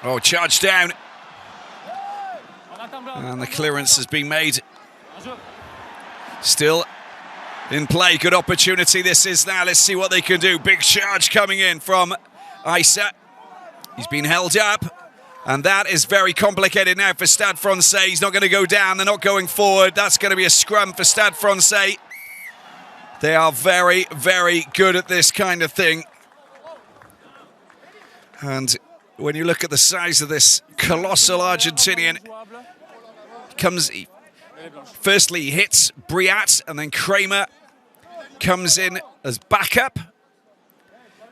Oh, charge down. And the clearance has been made. Still in play, good opportunity this is now. Let's see what they can do. Big charge coming in from Issa. He's been held up, and that is very complicated now for Stade Francais. He's not going to go down, they're not going forward. That's going to be a scrum for Stade Francais. They are very, very good at this kind of thing. And when you look at the size of this colossal Argentinian, firstly he hits Briat, and then Kramer comes in as backup.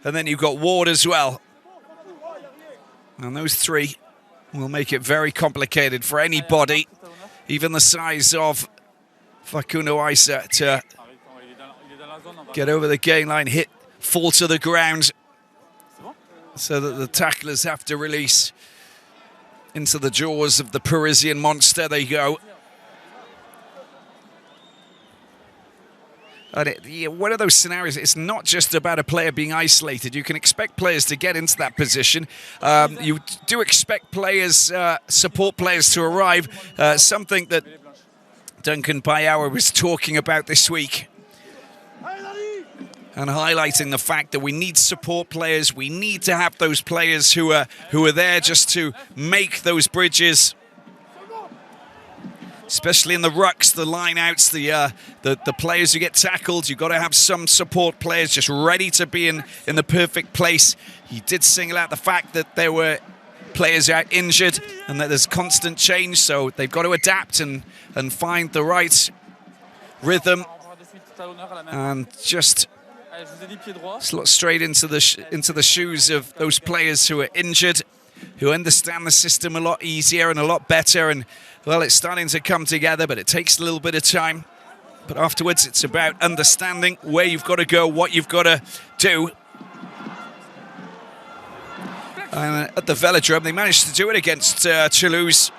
And then you've got Ward as well. And those three will make it very complicated for anybody, even the size of Facundo Issa, to get over the gain line, fall to the ground, so that the tacklers have to release into the jaws of the Parisian monster they go. And one of those scenarios, it's not just about a player being isolated. You can expect players to get into that position. You do expect players, support players to arrive. Something that Duncan Payawa was talking about this week, and highlighting the fact that we need support players. We need to have those players who are there just to make those bridges, especially in the rucks, the line-outs, the players who get tackled. You've got to have some support players just ready to be in the perfect place. He did single out the fact that there were players out injured and that there's constant change, so they've got to adapt and find the right rhythm and just slot straight into the shoes of those players who are injured, who understand the system a lot easier and a lot better. And well, it's starting to come together, but it takes a little bit of time. But afterwards, it's about understanding where you've got to go, what you've got to do. And at the Velodrome, they managed to do it against Toulouse.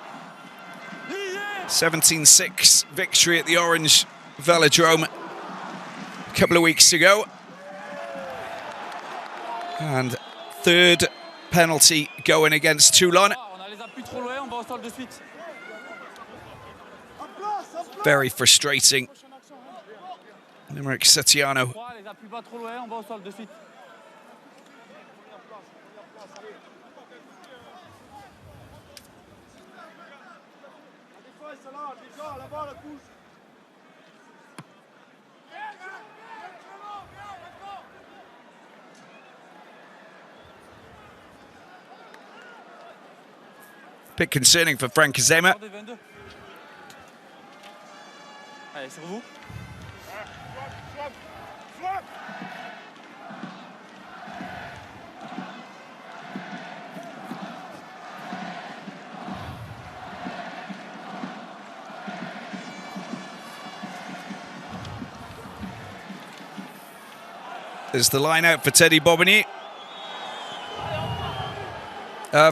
17-6 victory at the Orange Velodrome a couple of weeks ago. And third penalty going against Toulon. Very frustrating. Limerick Setiano. Bit concerning for Frank Zema. There's the line out for Teddy Bobigny.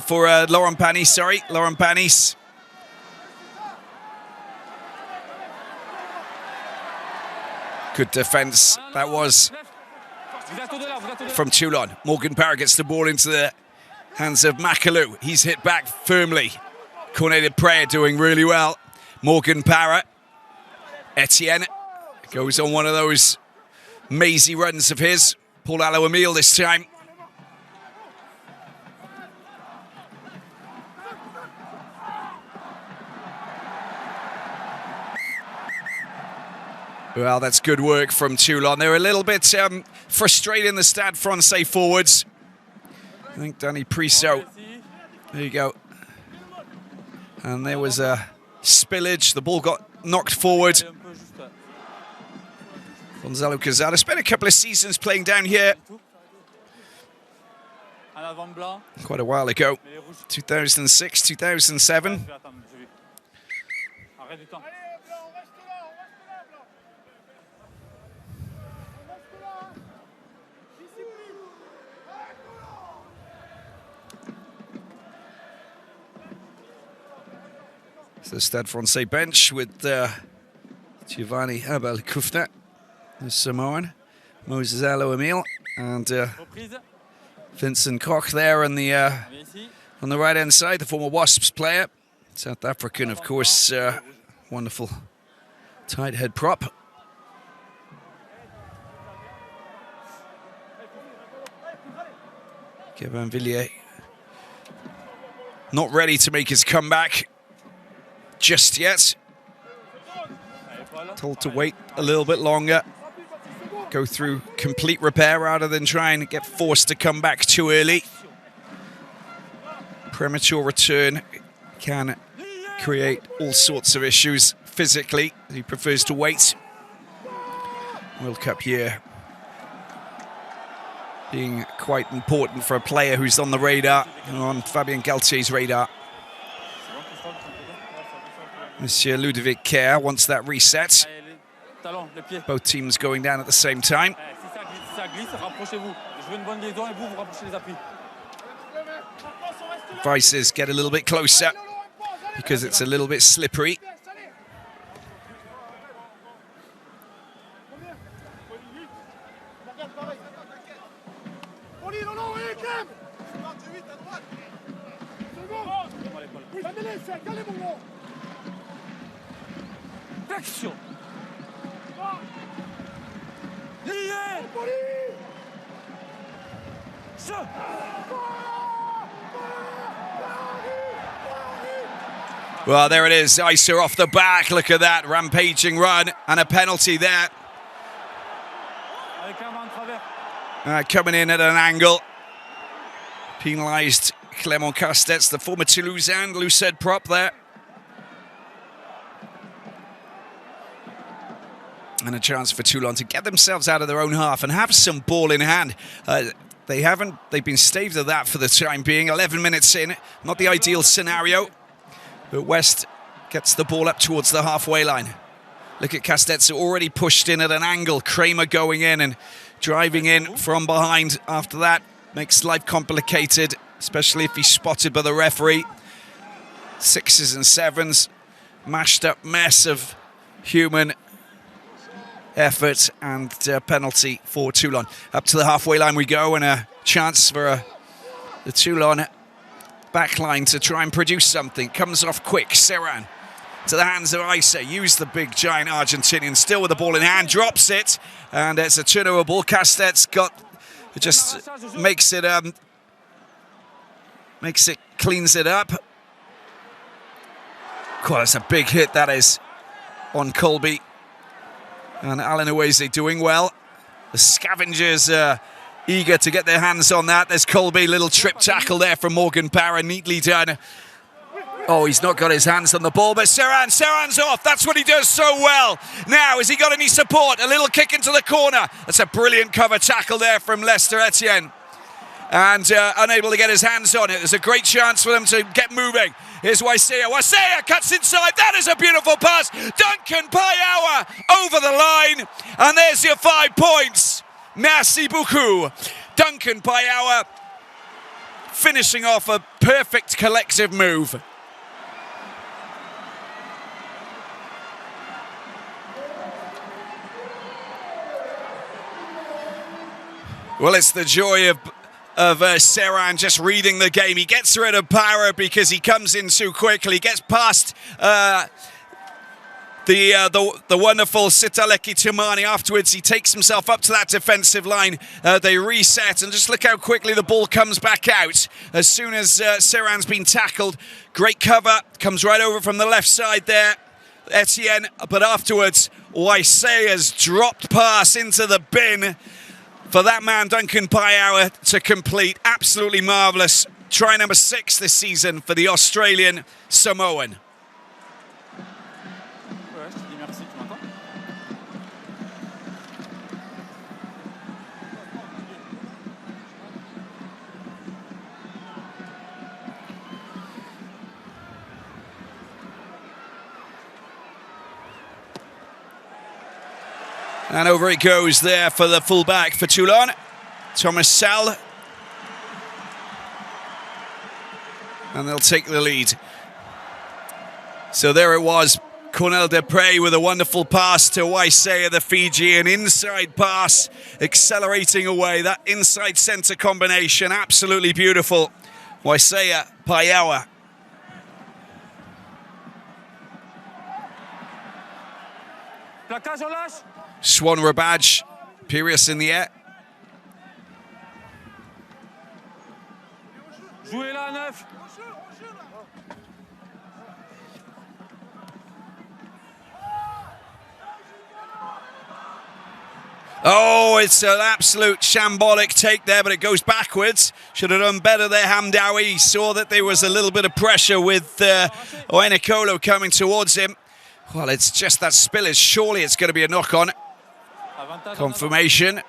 For Laurent Panis, sorry, Laurent Panis. Good defence, that was from Toulon. Morgan Parra gets the ball into the hands of Makalou. He's hit back firmly. Cornet Prayer doing really well. Morgan Parra. Etienne goes on one of those mazy runs of his. Paul Allo-Emile this time. Well, that's good work from Toulon. They're a little bit frustrating, the Stade Francais forwards. I think Danny Priso. There you go. And there was a spillage. The ball got knocked forward. Gonzalo Quezada spent a couple of seasons playing down here. Quite a while ago. 2006, 2007. The Stade Francais bench with Giovanni Abel Kufna, the Samoan, Moses Allo-Emile, and Vincent Koch there in the On the right-hand side, the former Wasps player. South African, of course, wonderful tight head prop. Kevin Villiers not ready to make his comeback just yet. Told to wait a little bit longer. Go through complete repair rather than try and get forced to come back too early. Premature return can create all sorts of issues physically. He prefers to wait. World Cup year being quite important for a player who's on the radar, on Fabien Galtier's radar. Monsieur Ludovic Kerr wants that reset. Both teams going down at the same time. Vices get a little bit closer because it's a little bit slippery. Well, there it is, Isa off the back. Look at that, rampaging run and a penalty there. Coming in at an angle. Penalised Clément Castex, the former Toulousain, Lucid prop there. And a chance for Toulon to get themselves out of their own half and have some ball in hand. They've been staved of that for the time being. 11 minutes in, not the ideal scenario. But West gets the ball up towards the halfway line. Look at Castex already pushed in at an angle. Kramer going in and driving in from behind after that. Makes life complicated, especially if he's spotted by the referee. 6s and 7s. Mashed up mess of human effort and penalty for Toulon. Up to the halfway line we go, and a chance for the Toulon back line to try and produce something. Comes off quick, Serran to the hands of Isa. Use the big giant Argentinian, still with the ball in hand, drops it, and it's a turnover ball. Castex just cleans it up. God, that's a big hit that is on Colby. And Alan Uweze doing well. The Scavengers eager to get their hands on that. There's Colby, little trip tackle there from Morgan Parra, neatly done. Oh, he's not got his hands on the ball, but Serran's off. That's what he does so well. Now, has he got any support? A little kick into the corner. That's a brilliant cover tackle there from Lester Etienne. And unable to get his hands on it. There's a great chance for them to get moving. Here's Waisea. Waisea cuts inside. That is a beautiful pass. Duncan Payawa over the line. And there's your 5 points. Merci beaucoup. Duncan Payawa finishing off a perfect collective move. Well, it's the joy of Serran just reading the game. He gets rid of Parra because he comes in too quickly. Gets past the wonderful Sitaleki Tumani. Afterwards, he takes himself up to that defensive line. They reset, and just look how quickly the ball comes back out. As soon as Serran's been tackled, great cover. Comes right over from the left side there, Etienne. But afterwards, Waisea's dropped pass into the bin for that man, Duncan Payawa, to complete. Absolutely marvellous. Try number 6 this season for the Australian Samoan. And over it goes there for the fullback for Toulon, Thomas Sall. And they'll take the lead. So there it was, Cornel Depre with a wonderful pass to Waisea, the Fijian. Inside pass, accelerating away. That inside centre combination, absolutely beautiful Waisea Payawa. Swan Rabaj, Pirius in the air. Oh, it's an absolute shambolic take there, but it goes backwards. Should have done better there, Hamdawi. He saw that there was a little bit of pressure with Oenekolo coming towards him. Well, it's just that spillage. Surely it's going to be a knock-on. Confirmation.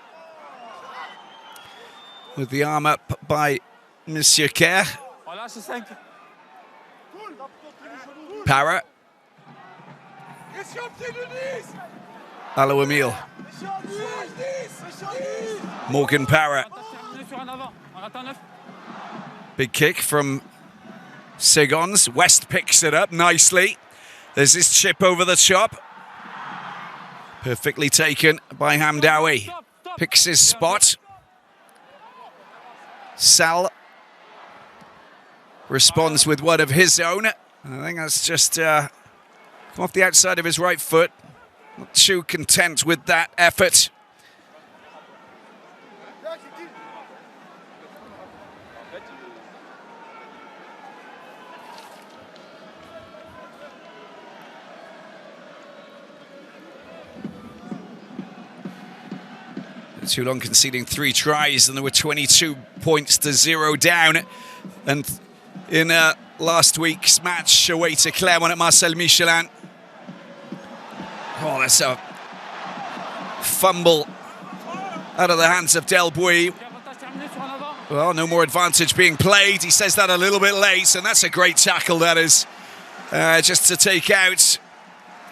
With the arm up by Monsieur Kerr. Para. Alo Emile. Morgan Para. Big kick from Segons. West picks it up nicely. There's this chip over the top. Perfectly taken by Hamdawi. Picks his spot. Sal responds with one of his own. I think that's just come off the outside of his right foot. Not too content with that effort. Toulon conceding 3 tries, and there were 22 points to 0 down. And in last week's match away to Clermont at Marcel Michelin. Oh, that's a fumble out of the hands of Del Bouy. Well, no more advantage being played. He says that a little bit late, and that's a great tackle, that is. Just to take out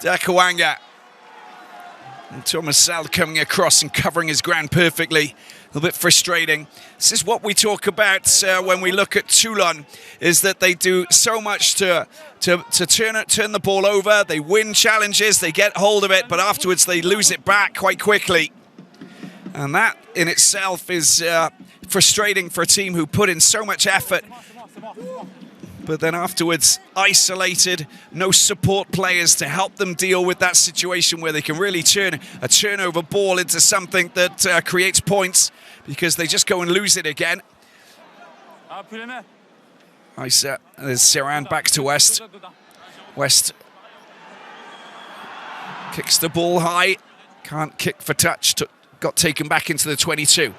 Dakawanga. And Thomas Sal coming across and covering his ground perfectly. A little bit frustrating. This is what we talk about when we look at Toulon, is that they do so much to turn the ball over. They win challenges, they get hold of it, but afterwards they lose it back quite quickly. And that in itself is frustrating for a team who put in so much effort, but then afterwards isolated, no support players to help them deal with that situation where they can really turn a turnover ball into something that creates points, because they just go and lose it again. Nice, there's Serran back to West. West kicks the ball high, can't kick for touch, got taken back into the 22.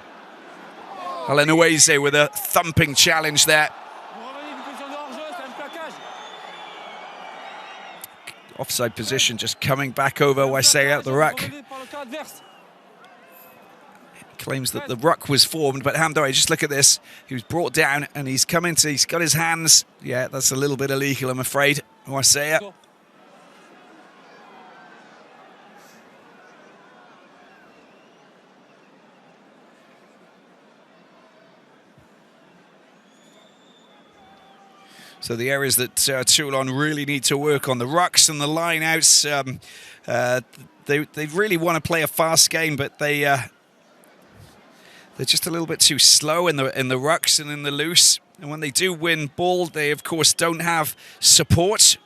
Alenoueze with a thumping challenge there. Offside position, just coming back over Waisea out the ruck. Claims that the ruck was formed, but Hamdawi, just look at this. He was brought down and he's coming to, he's got his hands. Yeah, that's a little bit illegal, I'm afraid. Waisea. So the areas that Toulon really need to work on, the rucks and the line-outs, they really want to play a fast game, but they're just a little bit too slow in the rucks and in the loose. And when they do win ball, they of course don't have support.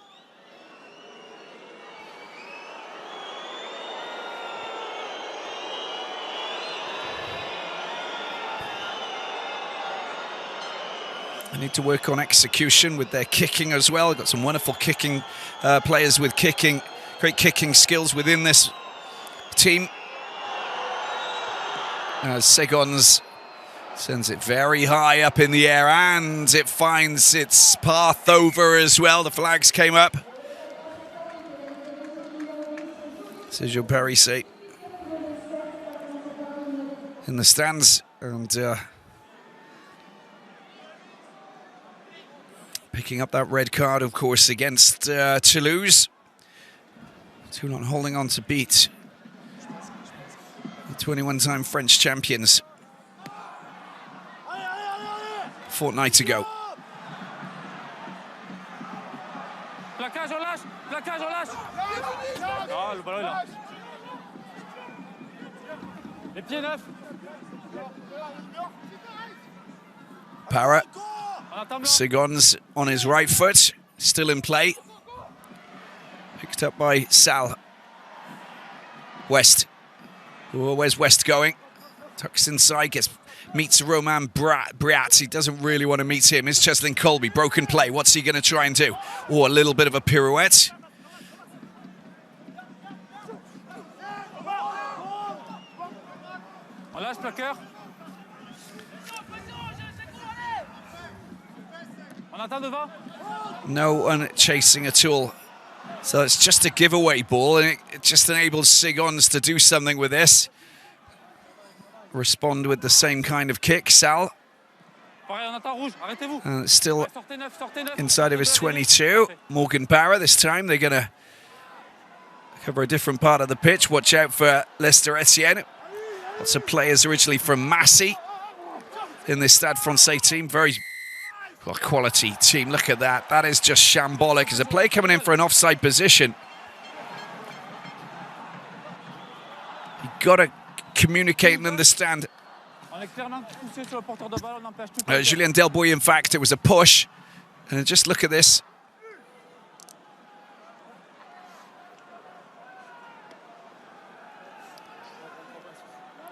They need to work on execution with their kicking as well. Got some wonderful kicking players with great kicking skills within this team. Segons sends it very high up in the air, and it finds its path over as well. The flags came up. Sergio Parisse in the stands, and picking up that red card, of course, against Toulouse. Toulon holding on to beat the 21-time French champions a fortnight ago. Para. Sigons on his right foot, still in play. Picked up by Sal. West. Oh, where's West going? Tucks inside, meets Roman Briat. He doesn't really want to meet him. It's Cheslin Colby, broken play. What's he going to try and do? Oh, a little bit of a pirouette. No one chasing at all. So it's just a giveaway ball, and it just enables Sigons to do something with this. Respond with the same kind of kick, Sal. And it's still inside of his 22. Morgan Barra this time. They're going to cover a different part of the pitch. Watch out for Lester Etienne. Lots of players originally from Massy in this Stade Francais team. Very quality team. Look at that. That is just shambolic. There's a player coming in for an offside position. You've got to communicate and understand. Julien Delboy, in fact, it was a push. And just look at this.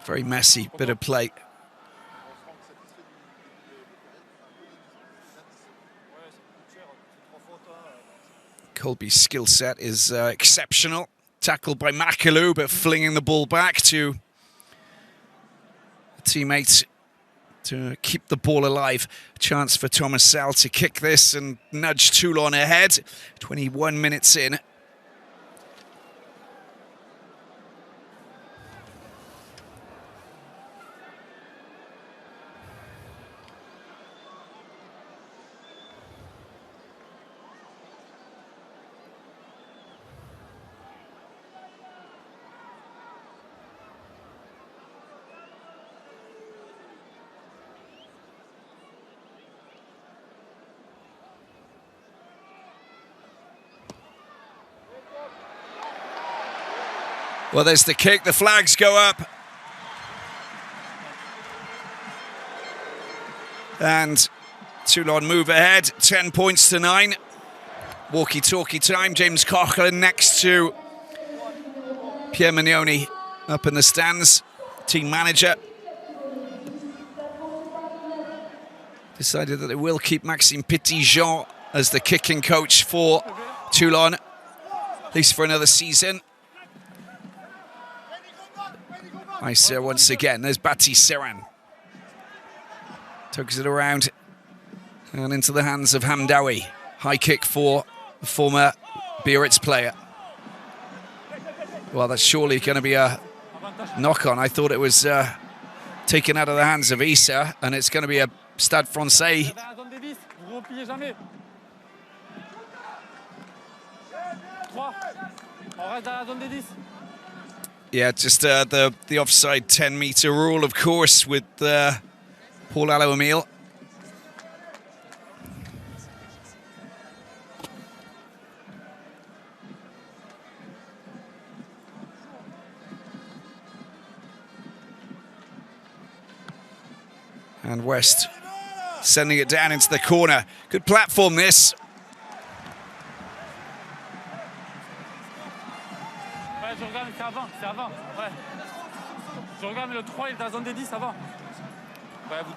Very messy bit of play. Colby's skill set is exceptional. Tackled by Makalou, but flinging the ball back to a teammate to keep the ball alive. Chance for Thomas Sal to kick this and nudge Toulon ahead. 21 minutes in. Well, there's the kick. The flags go up. And Toulon move ahead. 10 points to 9. Walkie-talkie time. James Coughlin next to Pierre Mignoni up in the stands. Team manager. Decided that they will keep Maxime Petitjean as the kicking coach for Toulon, at least for another season. Nice once again. There's Bati Seran. Tugs it around and into the hands of Hamdawi. High kick for the former Biarritz player. Well, that's surely going to be a knock-on. I thought it was taken out of the hands of Issa, and it's going to be a Stade Francais. Yeah, just the offside 10-meter rule, of course, with Paul Allo-Emile. And West sending it down into the corner. Good platform, this.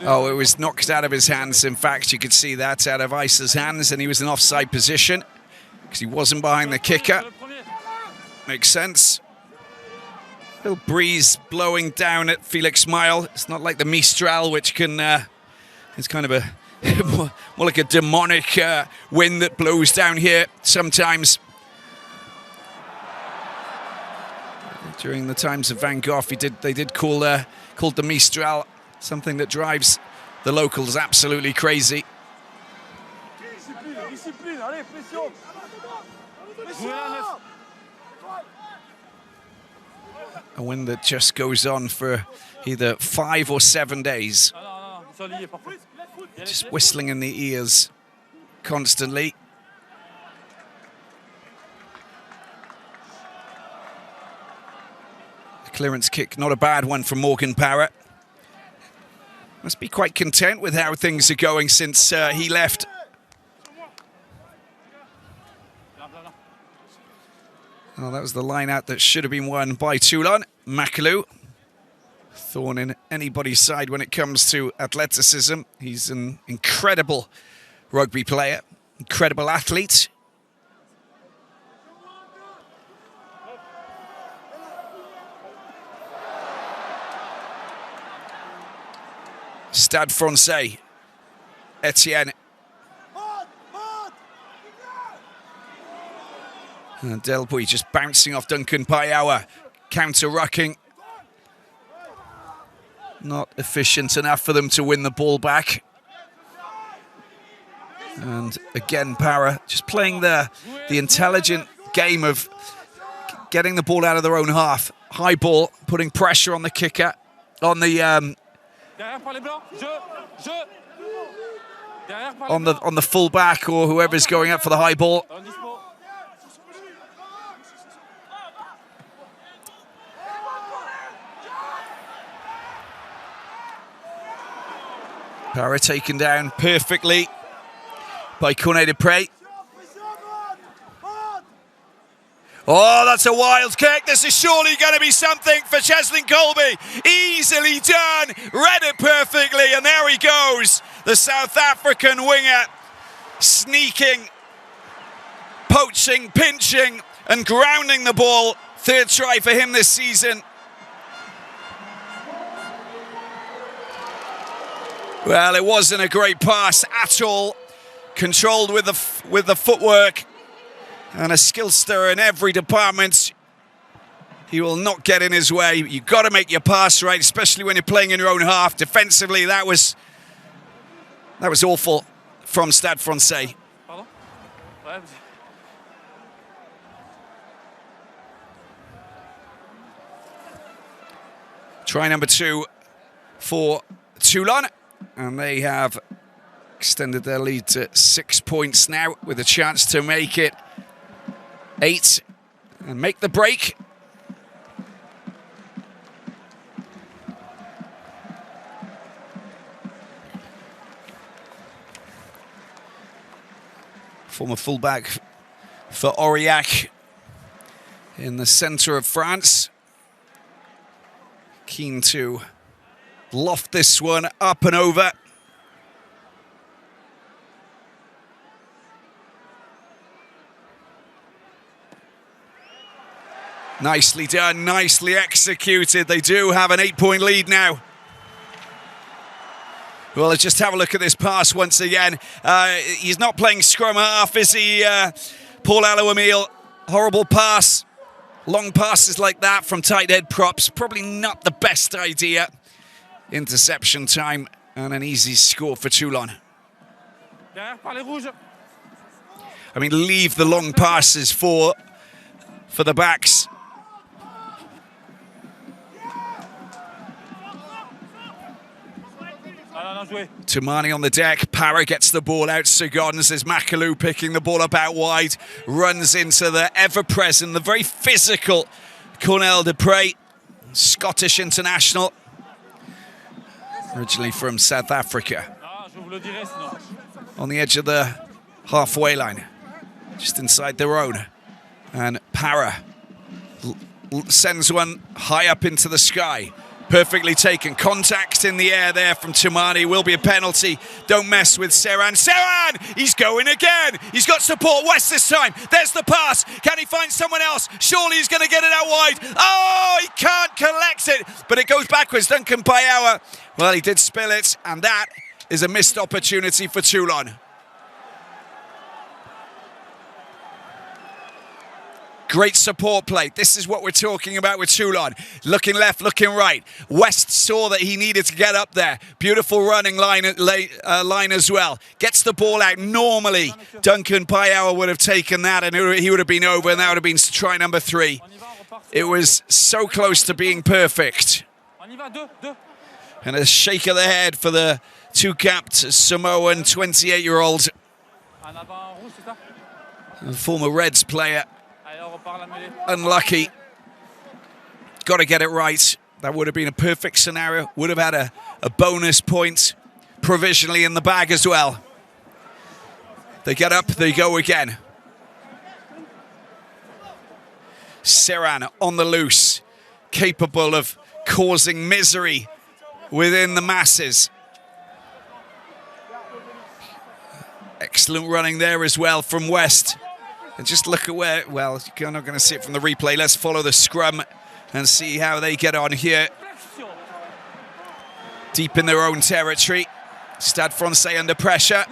Oh, it was knocked out of his hands. In fact, you could see that out of Issa's hands, and he was in offside position because he wasn't behind the kicker. Makes sense. Little breeze blowing down at Felix Mile. It's not like the Mistral, which can, it's kind of a more like a demonic wind that blows down here sometimes. During the times of Van Gogh, they did call called the Mistral something that drives the locals absolutely crazy. A wind that just goes on for either 5 or 7 days. Just whistling in the ears constantly. The clearance kick, not a bad one from Morgan Parrott. Must be quite content with how things are going since he left. Well, that was the line out that should have been won by Toulon. Makalou, thorn in anybody's side when it comes to athleticism. He's an incredible rugby player, incredible athlete. Stade Francais, Etienne. And Delbuy just bouncing off Duncan Payawa, counter-rucking. Not efficient enough for them to win the ball back. And again, Para just playing the intelligent game of getting the ball out of their own half. High ball, putting pressure on the kicker, on the full back or whoever's going up for the high ball. Para taken down perfectly by Cornet de Prey. Oh, that's a wild kick. This is surely going to be something for Cheslin Colby. Easily done, read it perfectly, and there he goes. The South African winger, sneaking, poaching, pinching, and grounding the ball. Third try for him this season. Well, it wasn't a great pass at all. Controlled with the footwork and a skill stir in every department. He will not get in his way. You've got to make your pass right, especially when you're playing in your own half. Defensively, that was awful from Stade Francais. Try number 2 for Toulon. And they have extended their lead to 6 points now with a chance to make it 8 and make the break. Former fullback for Aurillac in the centre of France. Keen to loft this one up and over. Nicely done, nicely executed. They do have an 8-point lead now. Well, let's just have a look at this pass once again. He's not playing scrum half, is he, Paul Alouamil? Horrible pass. Long passes like that from tight head props, probably not the best idea. Interception time and an easy score for Toulon. I mean, leave the long passes for the backs. Toumani on the deck, Para gets the ball out, Segons, there's Makalou picking the ball up out wide, runs into the ever-present, the very physical Cornet de Prey, Scottish international, originally from South Africa. On the edge of the halfway line, just inside their own. And Para sends one high up into the sky. Perfectly taken. Contact in the air there from Toumani. Will be a penalty. Don't mess with Serran. Serran! He's going again. He's got support. West this time. There's the pass. Can he find someone else? Surely he's going to get it out wide. Oh, he can't collect it. But it goes backwards. Duncan Payawa. Well, he did spill it. And that is a missed opportunity for Toulon. Great support play. This is what we're talking about with Toulon. Looking left, looking right. West saw that he needed to get up there. Beautiful running line as well. Gets the ball out. Normally, Duncan Payawa would have taken that and he would have been over, and that would have been try number 3. It was so close to being perfect. And a shake of the head for the two-capped Samoan 28-year-old. Former Reds player. Unlucky. Got to get it right. That would have been a perfect scenario. Would have had a bonus point provisionally in the bag as well. They get up, they go again. Serran on the loose, capable of causing misery within the masses. Excellent running there as well from West. And just look at where, well, you're not going to see it from the replay. Let's follow the scrum and see how they get on here. Deep in their own territory. Stade Francais under pressure.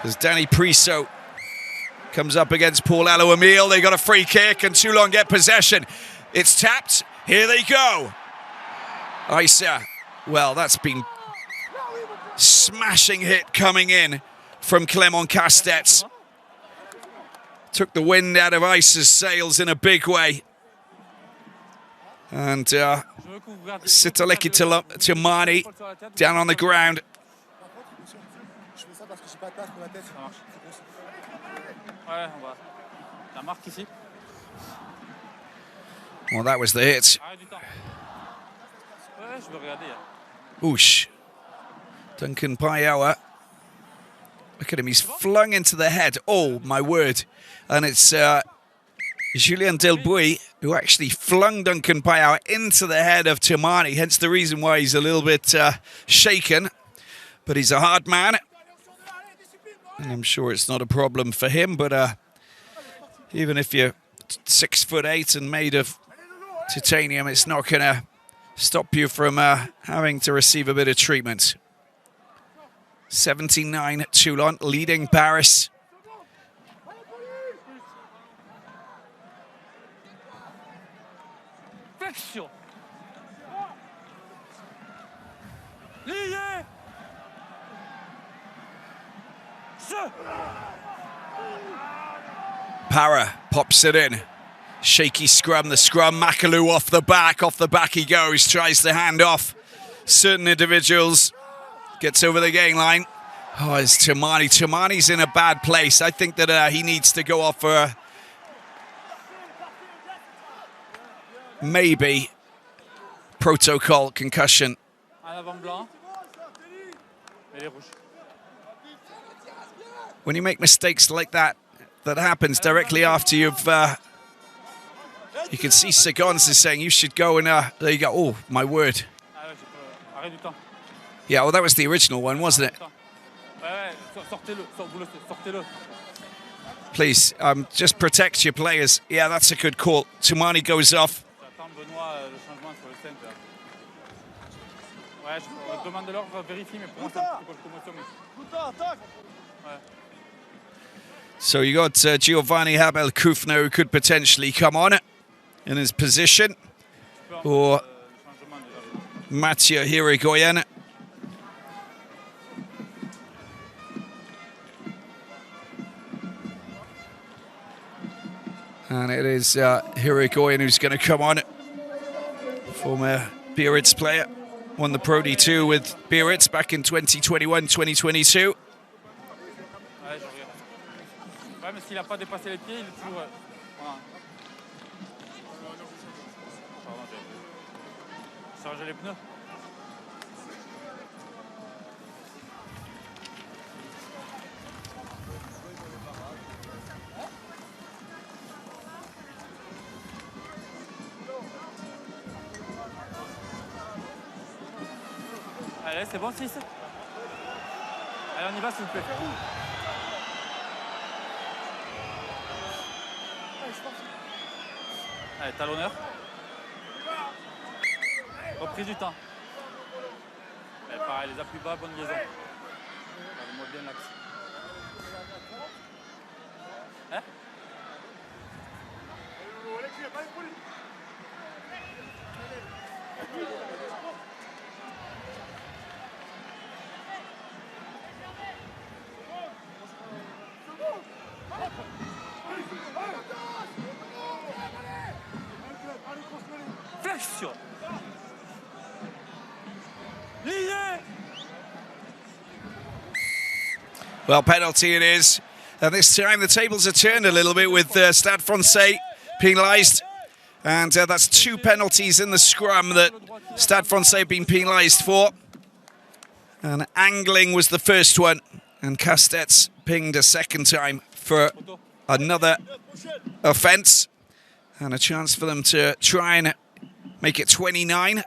As Danny Priso comes up against Paul Allo-Emile. They got a free kick and Toulon get possession. It's tapped. Here they go. Isa. Well, that's been smashing hit coming in from Clément Castex. Took the wind out of Isa's sails in a big way. And Sitaleki Timani down on the ground. Well, that was the hit. Oosh. Duncan Payawa. Look at him, he's flung into the head. Oh, my word. And it's Julien Delbouy who actually flung Duncan Payawa into the head of Timani, hence the reason why he's a little bit shaken. But he's a hard man. And I'm sure it's not a problem for him, but even if you're 6'8" and made of titanium, it's not going to stop you from having to receive a bit of treatment. 79 Toulon leading Paris. Para pops it in. Shaky scrum, the scrum, Makalou off the back he goes, tries to hand off certain individuals, gets over the gain line. Oh, it's Timani. Timani's in a bad place. I think that he needs to go off for maybe protocol concussion. When you make mistakes like that, that happens directly after you've... you can see Segons is saying you should go and... there you go. Oh, my word. Yeah, well, that was the original one, wasn't it? Please, just protect your players. Yeah, that's a good call. Timani goes off. So you got Giovanni Habel-Koufner who could potentially come on in his position, or Mathieu Hirigoyen. And it is Hirigoyen who's going to come on. Former Biarritz player. Won the Pro D2 with Biarritz back in 2021-2022. Allez, c'est bon, 6. Allez, on y va, s'il vous plaît. Allez, talonneur. Reprise du temps. Allez, pareil, les appuis bas, bonne liaison. Regardez-moi bien l'axe. Hein? Flexion. Well, penalty it is. And this time the tables are turned a little bit with Stade Francais penalised. And that's 2 penalties in the scrum that Stade Francais have been penalised for. And angling was the first one. And Castett's pinged a second time for another offence. And a chance for them to try and make it 29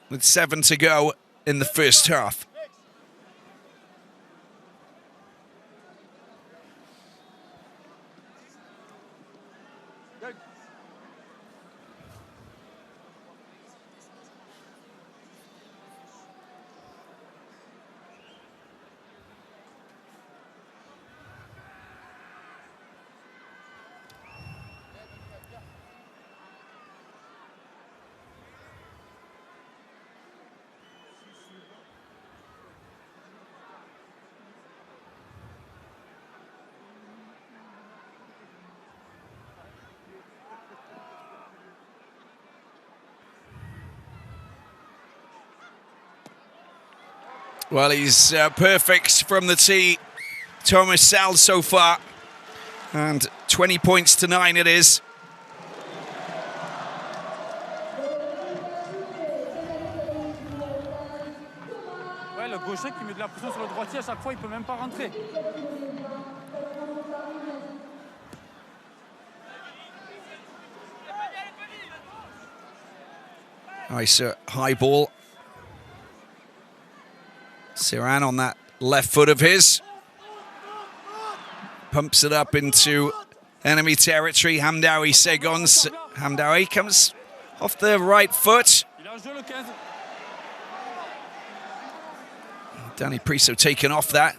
with 7 to go in the first half. Well, he's perfect from the tee, Thomas Sal, so far. And 20 points to 9 it is. Ouais, le gaucher qui met de la pression sur le droitier à chaque fois, il peut même pas rentrer. Nice high ball. Siran on that left foot of his. Pumps it up into enemy territory. Hamdaoui Segons. Hamdaoui comes off the right foot. Danny Priso taken off that.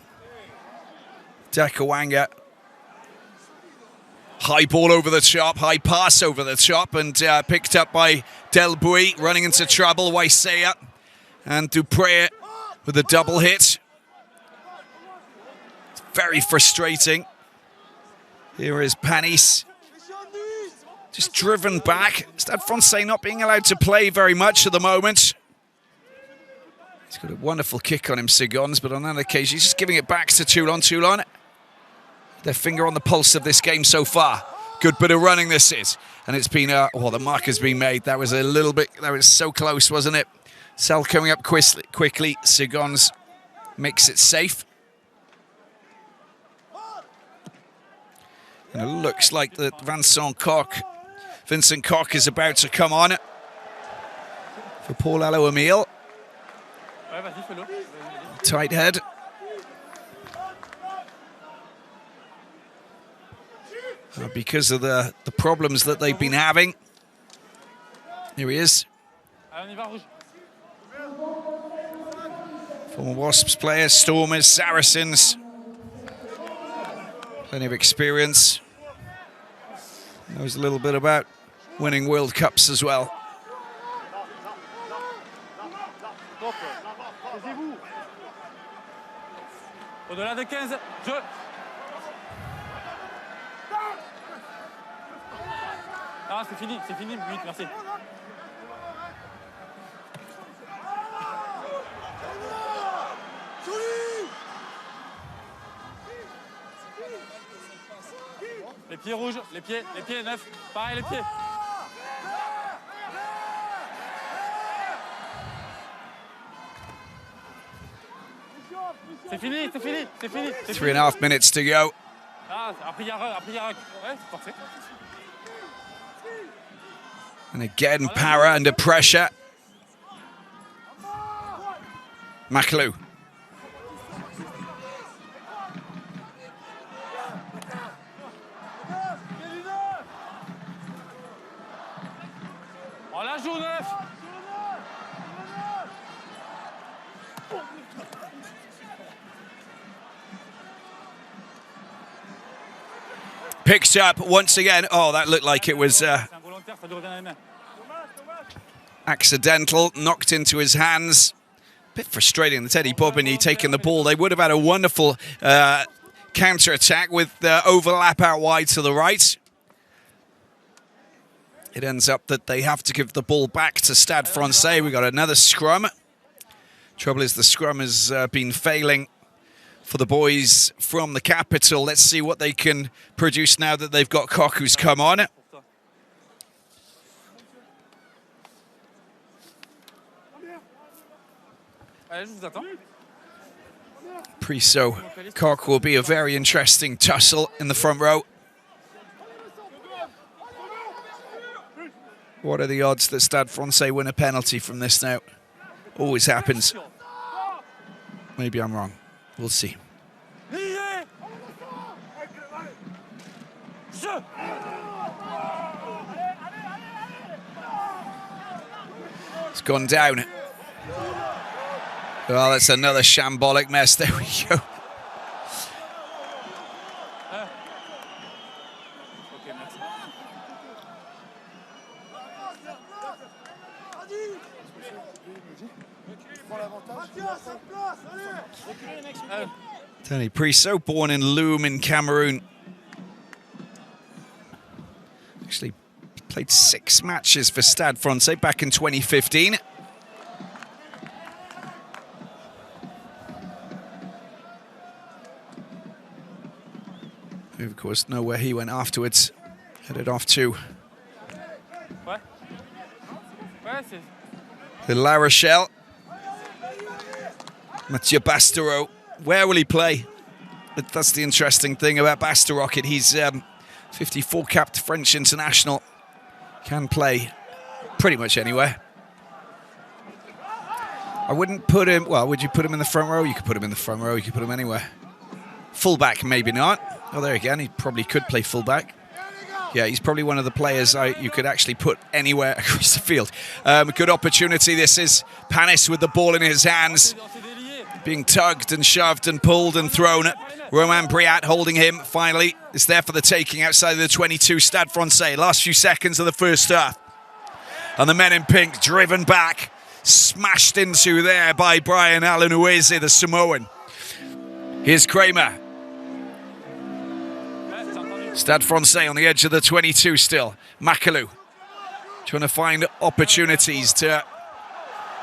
Dakawanga. High ball over the top, high pass over the top, and picked up by Del Bui, running into trouble. Waisea and Dupré with a double hit. It's very frustrating. Here is Panis. Just driven back. Stade Francais not being allowed to play very much at the moment. He's got a wonderful kick on him, Segons, but on that occasion, he's just giving it back to Toulon. Toulon, their finger on the pulse of this game so far. Good bit of running this is. And it's been, the mark has been made. That was a little bit, that was so close, wasn't it? Sal coming up quickly. Segons makes it safe. And it looks like that Vincent Koch is about to come on for Paul Allo-Emile. Tight head. Because of the problems that they've been having. Here he is. Former Wasps players, Stormers, Saracens. Plenty of experience. Knows a little bit about winning World Cups as well. Au-delà de 15, jeu. Ah, c'est fini, but, merci. Les pieds rouges, les pieds neufs, pareil les pieds. C'est fini. 3.5 minutes to go. Ah, après il y a ouais, c'est parfait. And again, Para under pressure. Maclou. On la joue neuf. Picked up once again. Oh, that looked like it was accidental, knocked into his hands. Bit frustrating, the Teddy Bobigny taking the ball. They would have had a wonderful counter-attack with overlap out wide to the right. It ends up that they have to give the ball back to Stade Francais. We got another scrum. Trouble is the scrum has been failing for the boys from the capital. Let's see what they can produce now that they've got Koch who's come on. Allez, je vous attends. Priso Cock will be a very interesting tussle in the front row. What are the odds that Stade Francais win a penalty from this now? Always happens. Maybe I'm wrong. We'll see. It's gone down. Well, that's another shambolic mess. There we go. Tony Priso, born in Loum in Cameroon. Actually played 6 matches for Stade Francais back in 2015. We, of course, know where he went afterwards. Headed off to La Rochelle. Mathieu Bastereau. Where will he play? That's the interesting thing about Basterocket. He's 54 capped French international. Can play pretty much anywhere. I wouldn't put him, well, would you put him in the front row? You could put him in the front row, you could put him anywhere. Fullback, maybe not. Oh, there again, he probably could play fullback. Yeah, he's probably one of the players you could actually put anywhere across the field. Good opportunity this is. Panis with the ball in his hands. Being tugged and shoved and pulled and thrown. Romain Briat holding him, finally. It's there for the taking outside of the 22, Stade Francais. Last few seconds of the first half. And the men in pink driven back. Smashed into there by Brian Alanuese, the Samoan. Here's Kramer. Stade Francais on the edge of the 22 still. Makalu trying to find opportunities to,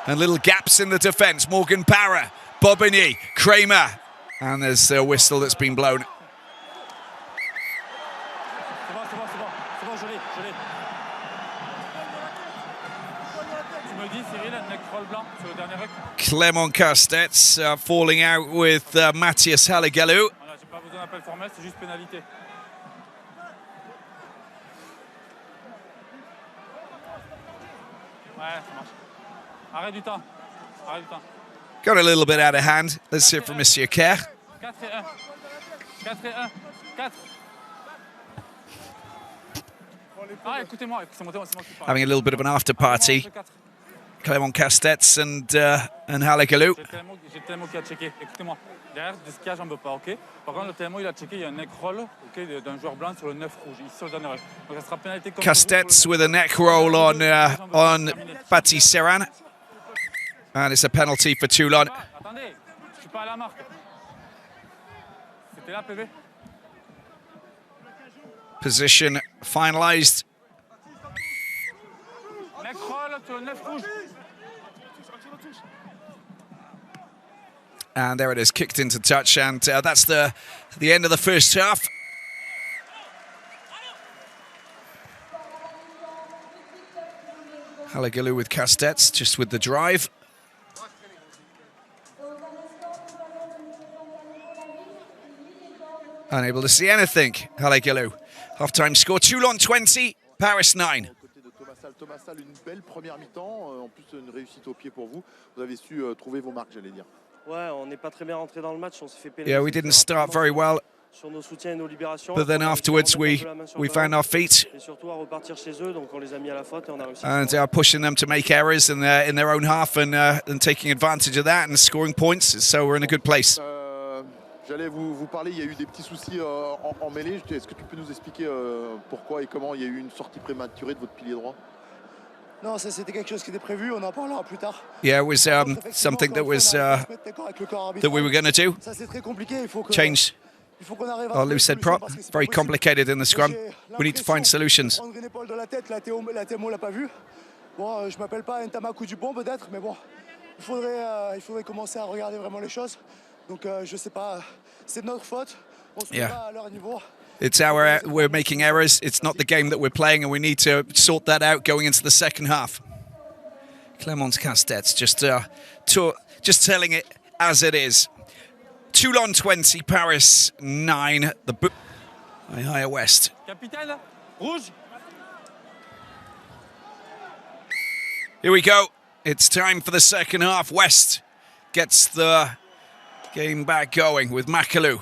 and little gaps in the defence. Morgan Parra, Bobigny, Kramer, and there's a whistle that's been blown. Clément Castex falling out with Matthias Halegalou. Got a little bit out of hand. Let's hear from Monsieur Kerr. Having a little bit of an after party. Clément Castex and Halegalou. Castex with a neck roll on Bati Serran. And it's a penalty for Toulon. Position finalised. And there it is, kicked into touch, and that's the end of the first half. Halegalou with Castex, just with the drive. Unable to see anything, Halegalou. Half-time score, Toulon 20, Paris 9. Thomas Salle, une belle première mi-temps, en plus une réussite au pied pour vous. Vous avez su trouver vos marques, j'allais dire. Ouais, on n'est pas très bien rentré dans le match, on s'est fait pénaliser. Yeah, we didn't start very well. Sur nos soutiens et nos libérations. But then afterwards we found our feet. Et surtout à repartir chez eux, donc on les a mis à la faute et on a réussi. And pushing them to make errors in their own half and taking advantage of that and scoring points. So we're in a good place. J'allais vous parler, il y a eu des petits soucis en mêlée. Est-ce que tu peux nous expliquer pourquoi et comment il y a eu une sortie prématurée de votre pilier droit? Non, ça c'était quelque chose qui était prévu, on en parlera plus tard. Yeah, it was something that was that we were going to do. Ça c'est très compliqué, il faut que change our loose head prop. Very complicated in the scrum. We need to find solutions. Prendre une épaule dans la tête, la TMO l'a pas vu. Bon, je m'appelle pas un Tamaku du bon peut-être, mais bon, il faudrait commencer à regarder vraiment les choses. Donc je sais pas, c'est de notre faute. On se met pas à leur niveau. It's we're making errors. It's not the game that we're playing, and we need to sort that out going into the second half. Clément Castex just just telling it as it is. Toulon 20, Paris 9. The boot by Higher West. Capitaine, rouge. Here we go. It's time for the second half. West gets the game back going with Makalu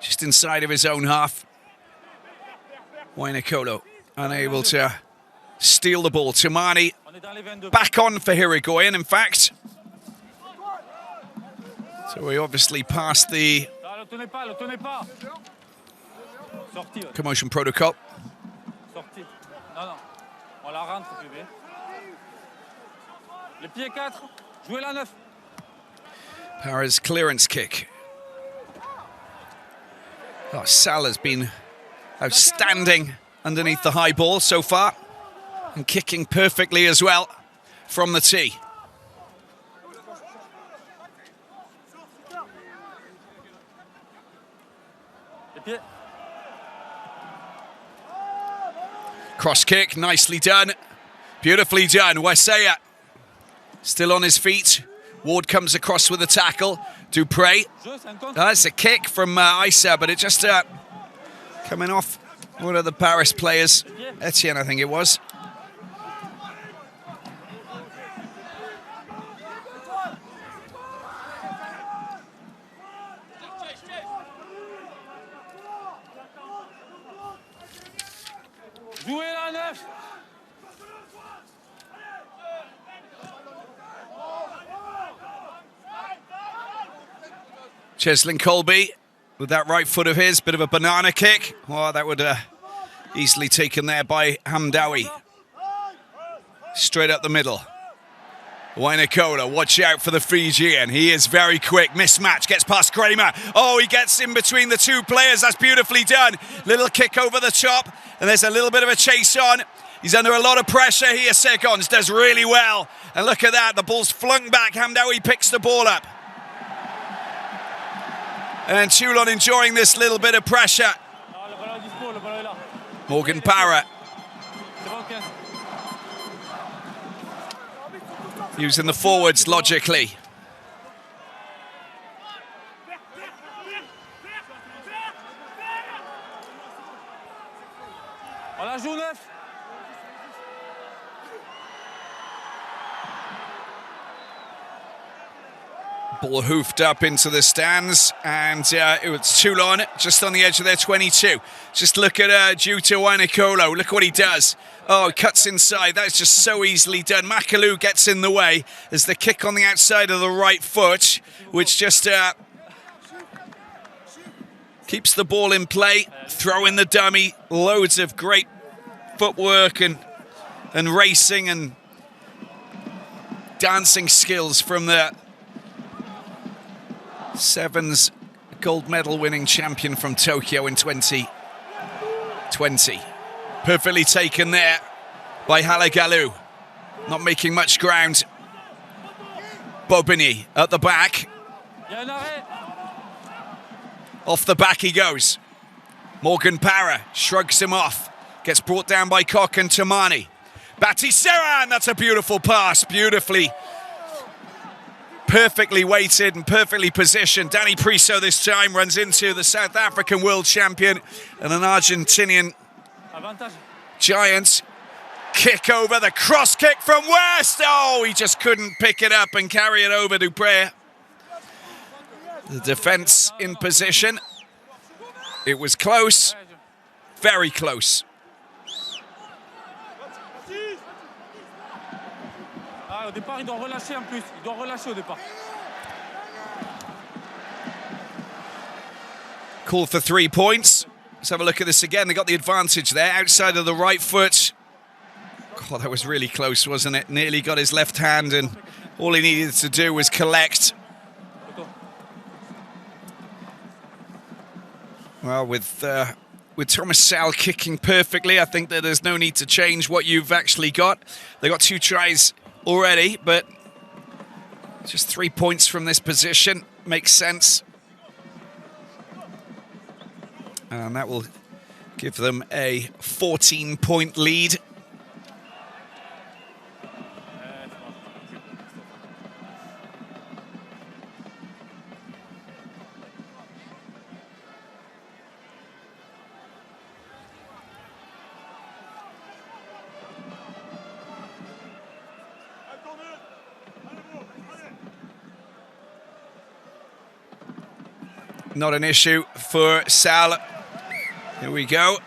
just inside of his own half. Wainakolo unable to steal the ball. Tumani On est dans les 22. back on for Hirigoyen, in fact. So we obviously passed the Ah, le tenez pas, le tenez pas. Sorti, ouais. commotion protocol. Sorti. Non, non. On la rentre, bébé. Les pieds 4. Jouez la 9. Paris clearance kick. Oh, Salah's been outstanding underneath the high ball so far and kicking perfectly as well from the tee. Les pieds. Cross kick, nicely done. Beautifully done. Wesaya still on his feet. Ward comes across with a tackle. Dupre. Jeu, c'est un contre. That's a kick from Issa, but it just coming off one of the Paris players. Etienne, I think it was. Jouez la 9. Cheslin Colby with that right foot of his, bit of a banana kick. Oh, that would easily taken there by Hamdawi. Straight up the middle. Wainakola, watch out for the Fijian. He is very quick. Mismatch, gets past Kramer. Oh, he gets in between the two players. That's beautifully done. Little kick over the top, and there's a little bit of a chase on. He's under a lot of pressure here. Segons does really well. And look at that, the ball's flung back. Hamdawi picks the ball up. And Toulon enjoying this little bit of pressure. Ah, le ballon est dispo, le ballon est là. Morgan Parra C'est bon, 15. using the forwards logically. On la joue 9. Ball hoofed up into the stands, and it was Toulon just on the edge of their 22. Just look at Juta Wainakolo. Look what he does. Oh, cuts inside. That's just so easily done. Makalu gets in the way as the kick on the outside of the right foot, which just keeps the ball in play. Throw in the dummy. Loads of great footwork and racing and dancing skills from the Sevens gold medal winning champion from Tokyo in 2020. Perfectly taken there by Halagalu. Not making much ground. Bobigny at the back. Il y a un arrêt. Off the back he goes. Morgan Parra shrugs him off. Gets brought down by Koch and Tamani. Batiseran, that's a beautiful pass. Beautifully perfectly weighted and perfectly positioned. Danny Priso this time runs into the South African world champion and an Argentinian Avantage. giant. Kick over, the cross kick from West. Oh, he just couldn't pick it up and carry it over Dupré. The defence in position. It was close, very close. Ah, au départ, il doit relâcher en plus. Il doit relâcher au départ. Call for 3 points. Let's have a look at this again. They got the advantage there, outside of the right foot. God, that was really close, wasn't it? Nearly got his left hand, and all he needed to do was collect. Well, with Thomas Sal kicking perfectly, I think that there's no need to change what you've actually got. They got 2 tries already, but just 3 points from this position makes sense. And that will give them a 14-point lead. not an issue for Sal. Here we go.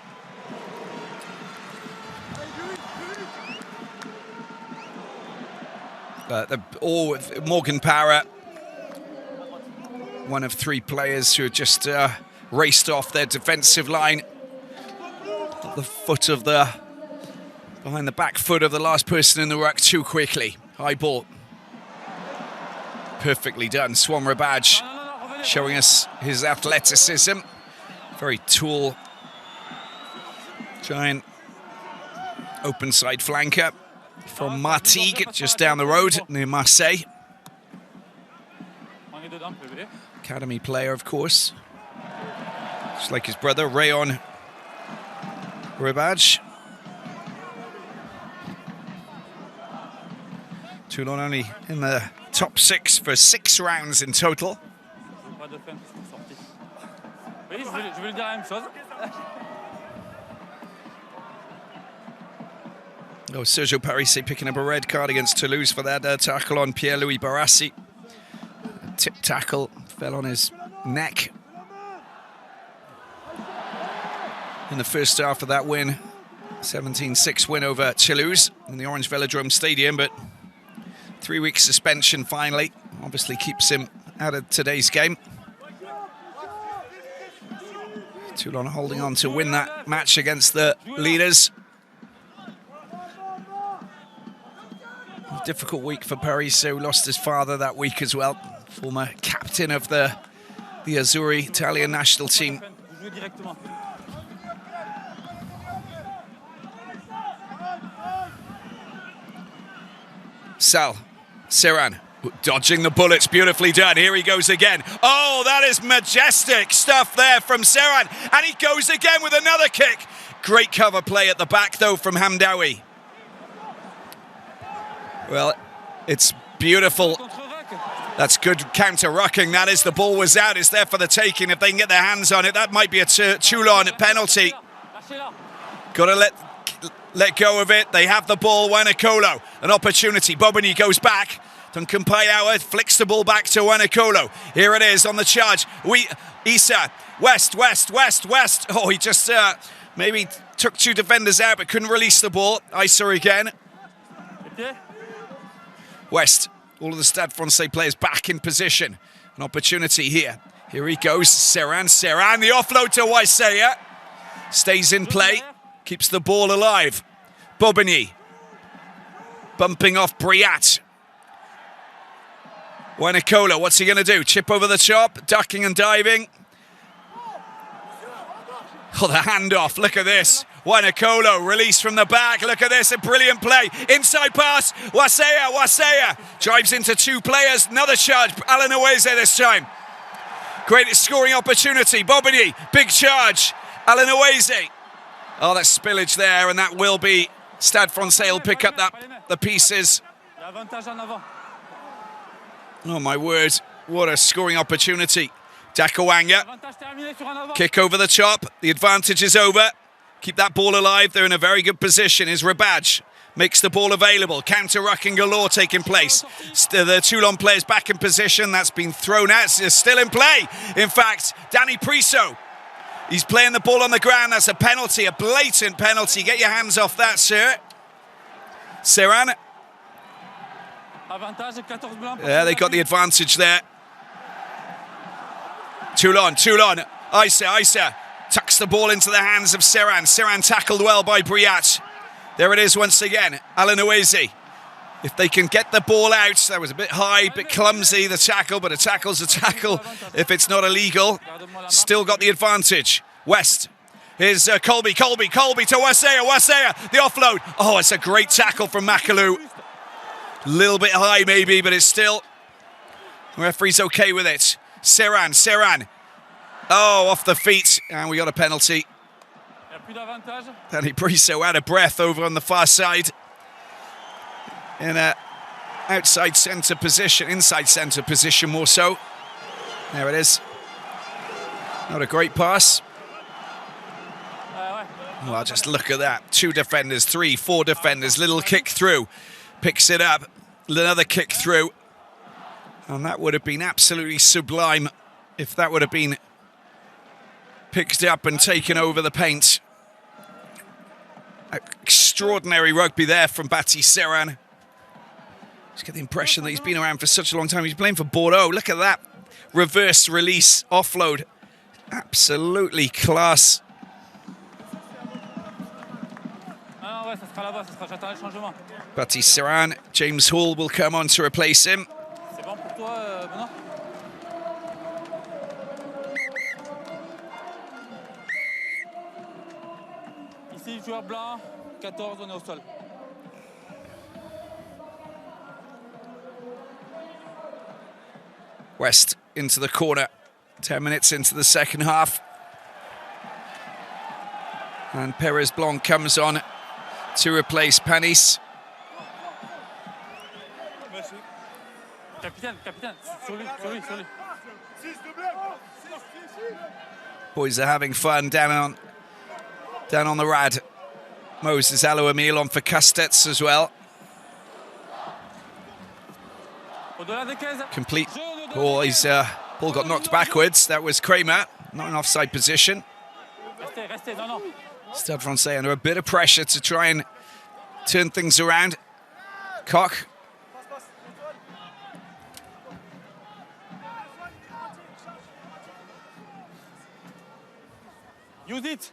Morgan Power, one of 3 players who just raced off their defensive line at the foot of behind the back foot of the last person in the ruck too quickly. High ball. Perfectly done. Swan Rabaj showing us his athleticism. Very tall, giant open side flanker from Martigues, just down the road near Marseille. Academy player, of course. Just like his brother, Rayon Rabaj. Toulon only in the top 6 for 6 rounds in total. Oh, Sergio Parisse picking up a red card against Toulouse for that tackle on Pierre-Louis Barassi. Tip tackle, fell on his neck. In the first half of that win, 17-6 win over Toulouse in the Orange Velodrome Stadium, but 3-week suspension finally obviously keeps him out of today's game. Toulon holding on to win that match against the leaders. Difficult week for Parisse, who lost his father that week as well. Former captain of the Azzurri Italian national team. Sal, Serran, dodging the bullets, beautifully done. Here he goes again. Oh, that is majestic stuff there from Serran. And he goes again with another kick. Great cover play at the back, though, from Hamdawi. Well, it's beautiful. That's good counter-rucking. That is, the ball was out. It's there for the taking. If they can get their hands on it, that might be a Toulon penalty. Got to let go of it. They have the ball. Wanakolo, an opportunity. Bobigny goes back. Duncan Payawa flicks the ball back to Wanakolo. Here it is on the charge. Issa, West. Oh, he just maybe took 2 defenders out, but couldn't release the ball. Issa again. West, all of the Stade Francais players back in position. An opportunity here. Here he goes, Serran, the offload to Waisea. Stays in play, keeps the ball alive. Bobigny, bumping off Briat. Wanakolo, what's he going to do? Chip over the top, ducking and diving. Oh, the handoff, look at this. Wanakolo, release from the back. Look at this, a brilliant play. Inside pass, Waisea. Drives into 2 players, another charge. Alan Aweze this time. Great scoring opportunity. Bobigny, big charge. Alan Aweze. Oh, that spillage there, and that will be Stade Francais will pick up the pieces. Oh, my word. What a scoring opportunity. Dakawanga. Kick over the top. The advantage is over. Keep that ball alive. They're in a very good position. Is Rabaj. Makes the ball available. Counter-rucking galore taking place. The Toulon players back in position. That's been thrown out. It's still in play. In fact, Danny Priso. He's playing the ball on the ground. That's a penalty, a blatant penalty. Get your hands off that, sir. Serran. Yeah, they got the advantage there. Toulon. Issa. Tucks the ball into the hands of Serran. Serran tackled well by Briat. There it is once again. Alan Aweze. If they can get the ball out, that was a bit high, a bit clumsy, the tackle, but a tackle's a tackle if it's not illegal. Still got the advantage. West. Here's Colby to Waisea. The offload. Oh, it's a great tackle from Makalu. A little bit high maybe, but it's still... The referee's okay with it. Serran. Oh, off the feet. And we got a penalty. Danny Priso out of breath over on the far side. In a inside centre position more so. There it is. Not a great pass. Well, just look at that. 2 defenders, 3, 4 defenders. Little kick through. Picks it up. Another kick through. And that would have been absolutely sublime if that would have been picked up and taken over the paint. Extraordinary rugby there from Baptiste Serran. Just get the impression that he's been around for such a long time. He's playing for Bordeaux. Look at that reverse release offload. Absolutely class. Baptiste Serran, James Hall will come on to replace him. Ici, joueur blanc, 14, on est au sol. West into the corner. 10 minutes into the second half. And Perez Blanc comes on to replace Panis. Capitaine, sur lui. Boys are having fun down on the rad. Moses Aloamil on for Castex as well. Complete. Oh, his ball got knocked backwards. That was Kramer, not an offside position. Stade Francais under a bit of pressure to try and turn things around. Koch. Use it.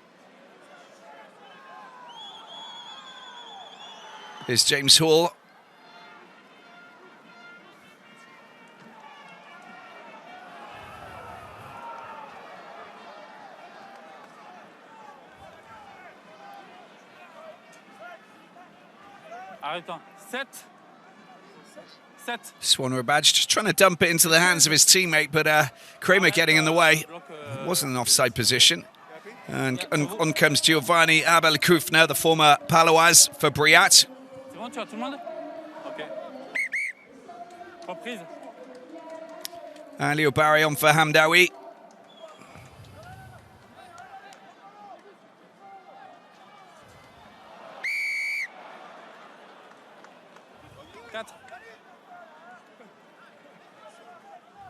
Here's James Hall. Arrêtons. 7. Swanner badge, just trying to dump it into the hands of his teammate, but Kramer getting in the way. It wasn't an offside position. And on comes Giovanni Abel-Kufner, the former Paloise for Briat. C'est bon, tu as tout le monde? Ok. Reprise. And Leo Barry on for Hamdawi.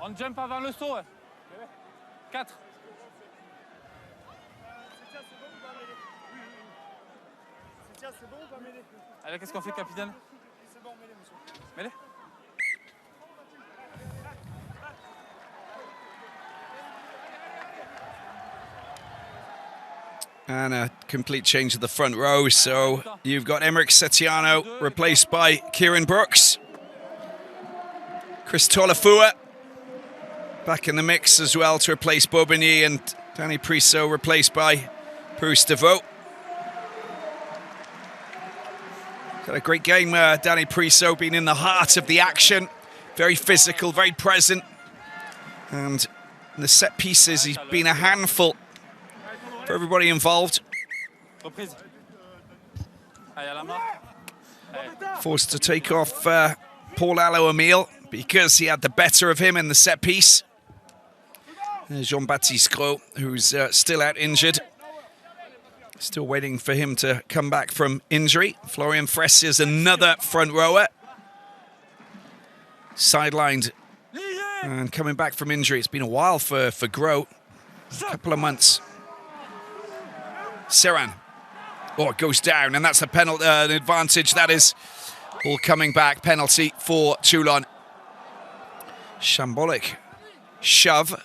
On jump avant le saut. 4. Allez, qu'est-ce qu'on fait, capitaine? C'est bon, mêlée, monsieur. Mêlée? And a complete change of the front row. So you've got Emeric Setiano replaced by Kieran Brooks. Chris Tolafua back in the mix as well to replace Bobigny, and Danny Priso replaced by Bruce DeVoe. Got a great game, Danny Priso being in the heart of the action. Very physical, very present. And in the set pieces, he's been a handful for everybody involved. Forced to take off Paul Aloamil because he had the better of him in the set piece. There's Jean-Baptiste Gros, who's still out injured. Still waiting for him to come back from injury. Florian Fressia's another front rower. Sidelined and coming back from injury. It's been a while for Gros. A couple of months. Serran. Oh, it goes down, and that's a penalty, an advantage. That is all coming back. Penalty for Toulon. Shambolic shove.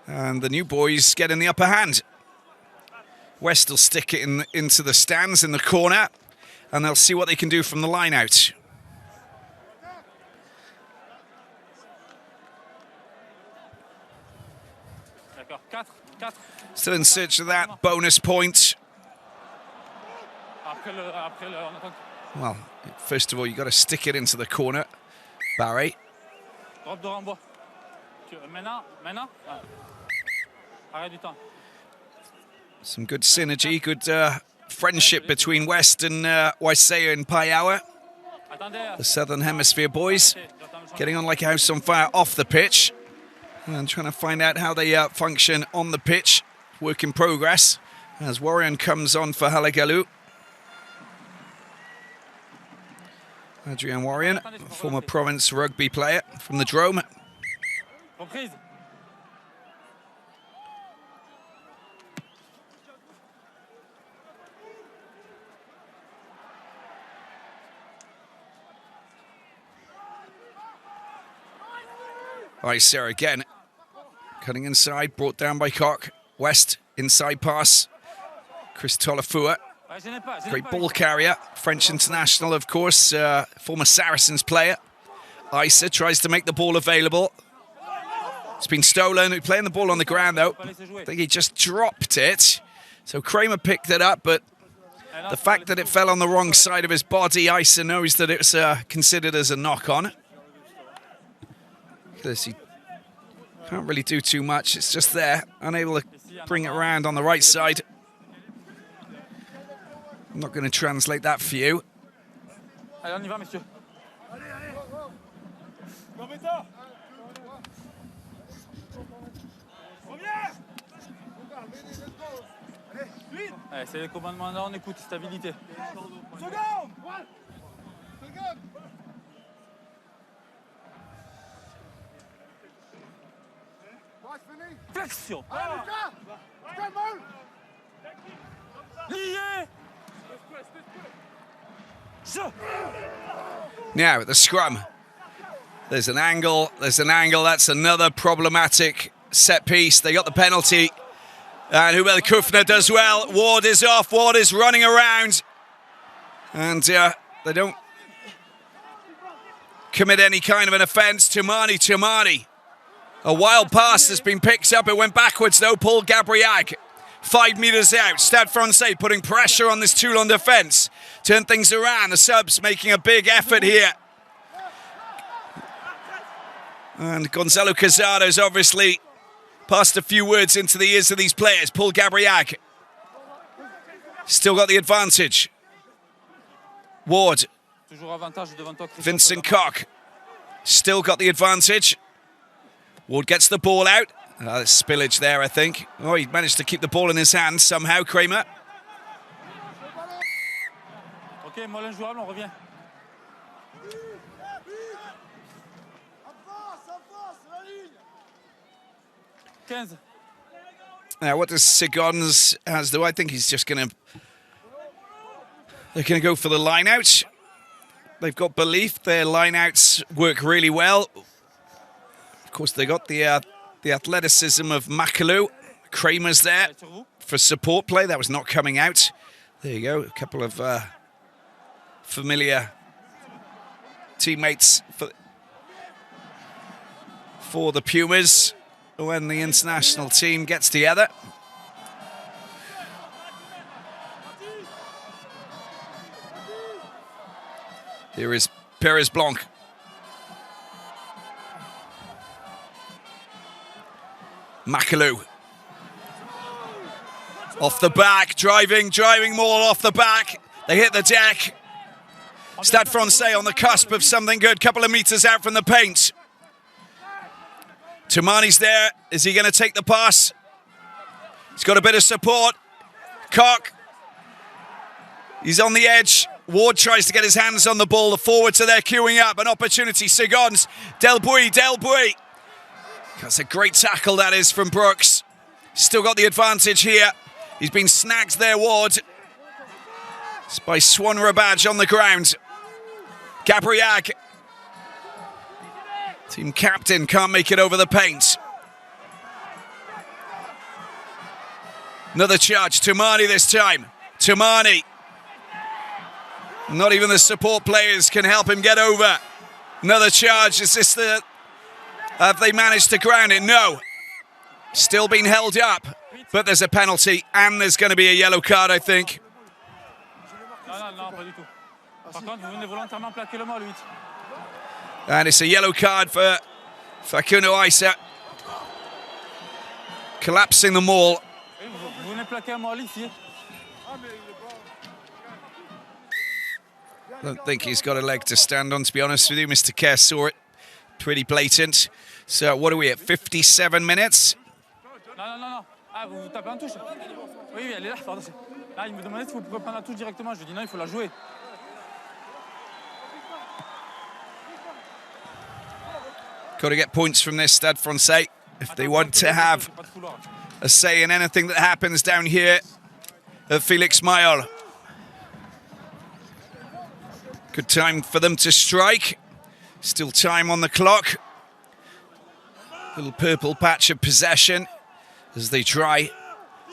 And the new boys get in the upper hand. West will stick it into the stands in the corner, and they'll see what they can do from the line out. Still in search of that bonus point. Well, first of all, you've got to stick it into the corner. Barry. Some good synergy, good friendship between West and Waisea and Payawa. The Southern Hemisphere boys getting on like a house on fire off the pitch and trying to find out how they function on the pitch. Work in progress as Warrion comes on for Halagaloo. Adrian Warrion, former Province rugby player from the Drome. Isa again. Cutting inside, brought down by Koch. West, inside pass. Chris Tolafua. Great ball carrier. French international, of course. Former Saracens player. Isa tries to make the ball available. It's been stolen. He's playing the ball on the ground, though. I think he just dropped it. So Kramer picked it up, but the fact that it fell on the wrong side of his body, Isa knows that it was considered as a knock-on. Because he can't really do too much. It's just there, unable to bring it around on the right side. I'm not going to translate that for you. Allez, on y va, messieurs. Allez, c'est les commandements là, on écoute, stabilité. Flexion. Lié. Now at the scrum, there's an angle, that's another problematic set piece. They got the penalty, and Hubel Kufner does well. Ward is off, Ward is running around, and they don't commit any kind of an offence. Toumani. A wild pass has been picked up, it went backwards though. Paul Gabriag, 5 metres out. Stade Francais putting pressure on this Toulon defence. Turn things around, the subs making a big effort here. And Gonzalo Casado's obviously passed a few words into the ears of these players. Paul Gabriag still got the advantage. Ward, Vincent Koch still got the advantage. Ward gets the ball out. There's spillage there, I think. Oh, he managed to keep the ball in his hands somehow, Kramer. Ok, molle injouable, on revient. Now, what does Sigons has do? I think he's just going to... They're going to go for the line-out. They've got belief. Their line-outs work really well. Of course, they got the athleticism of Makalou. Kramer's there for support play. That was not coming out. There you go. A couple of familiar teammates for the Pumas when the international team gets together. Here is Perez Blanc. Makalou. Off the back, driving more off the back. They hit the deck. Stade Francais on the cusp of something good, couple of metres out from the paint. Toumani's there. Is he going to take the pass? He's got a bit of support. Koch. He's on the edge. Ward tries to get his hands on the ball. The forwards are there queuing up. An opportunity. Sigons. Delbouy. That's a great tackle, that is, from Brooks. Still got the advantage here. He's been snagged there, Ward. It's by Swan Rabadge on the ground. Gabriag. Team captain can't make it over the paint. Another charge. Toumani this time. Toumani. Not even the support players can help him get over. Another charge. Is this the... Have they managed to ground it? No. Still being held up. But there's a penalty and there's going to be a yellow card, I think. And it's a yellow card for Facundo Isa. Collapsing the maul. I don't think he's got a leg to stand on, to be honest with you. Mr. Kerr saw it. Pretty blatant. So what are we at, 57 minutes? Non. Ah, vous tapez en touche. Oui, elle est là. Pardon. Là, il me demandait si vous pouvez prendre la touche directement. Je lui dis non, il faut la jouer. Got to get points from this Stade Francais if they want to have a say in anything that happens down here at Felix Mayol. Good time for them to strike. Still time on the clock. Little purple patch of possession as they try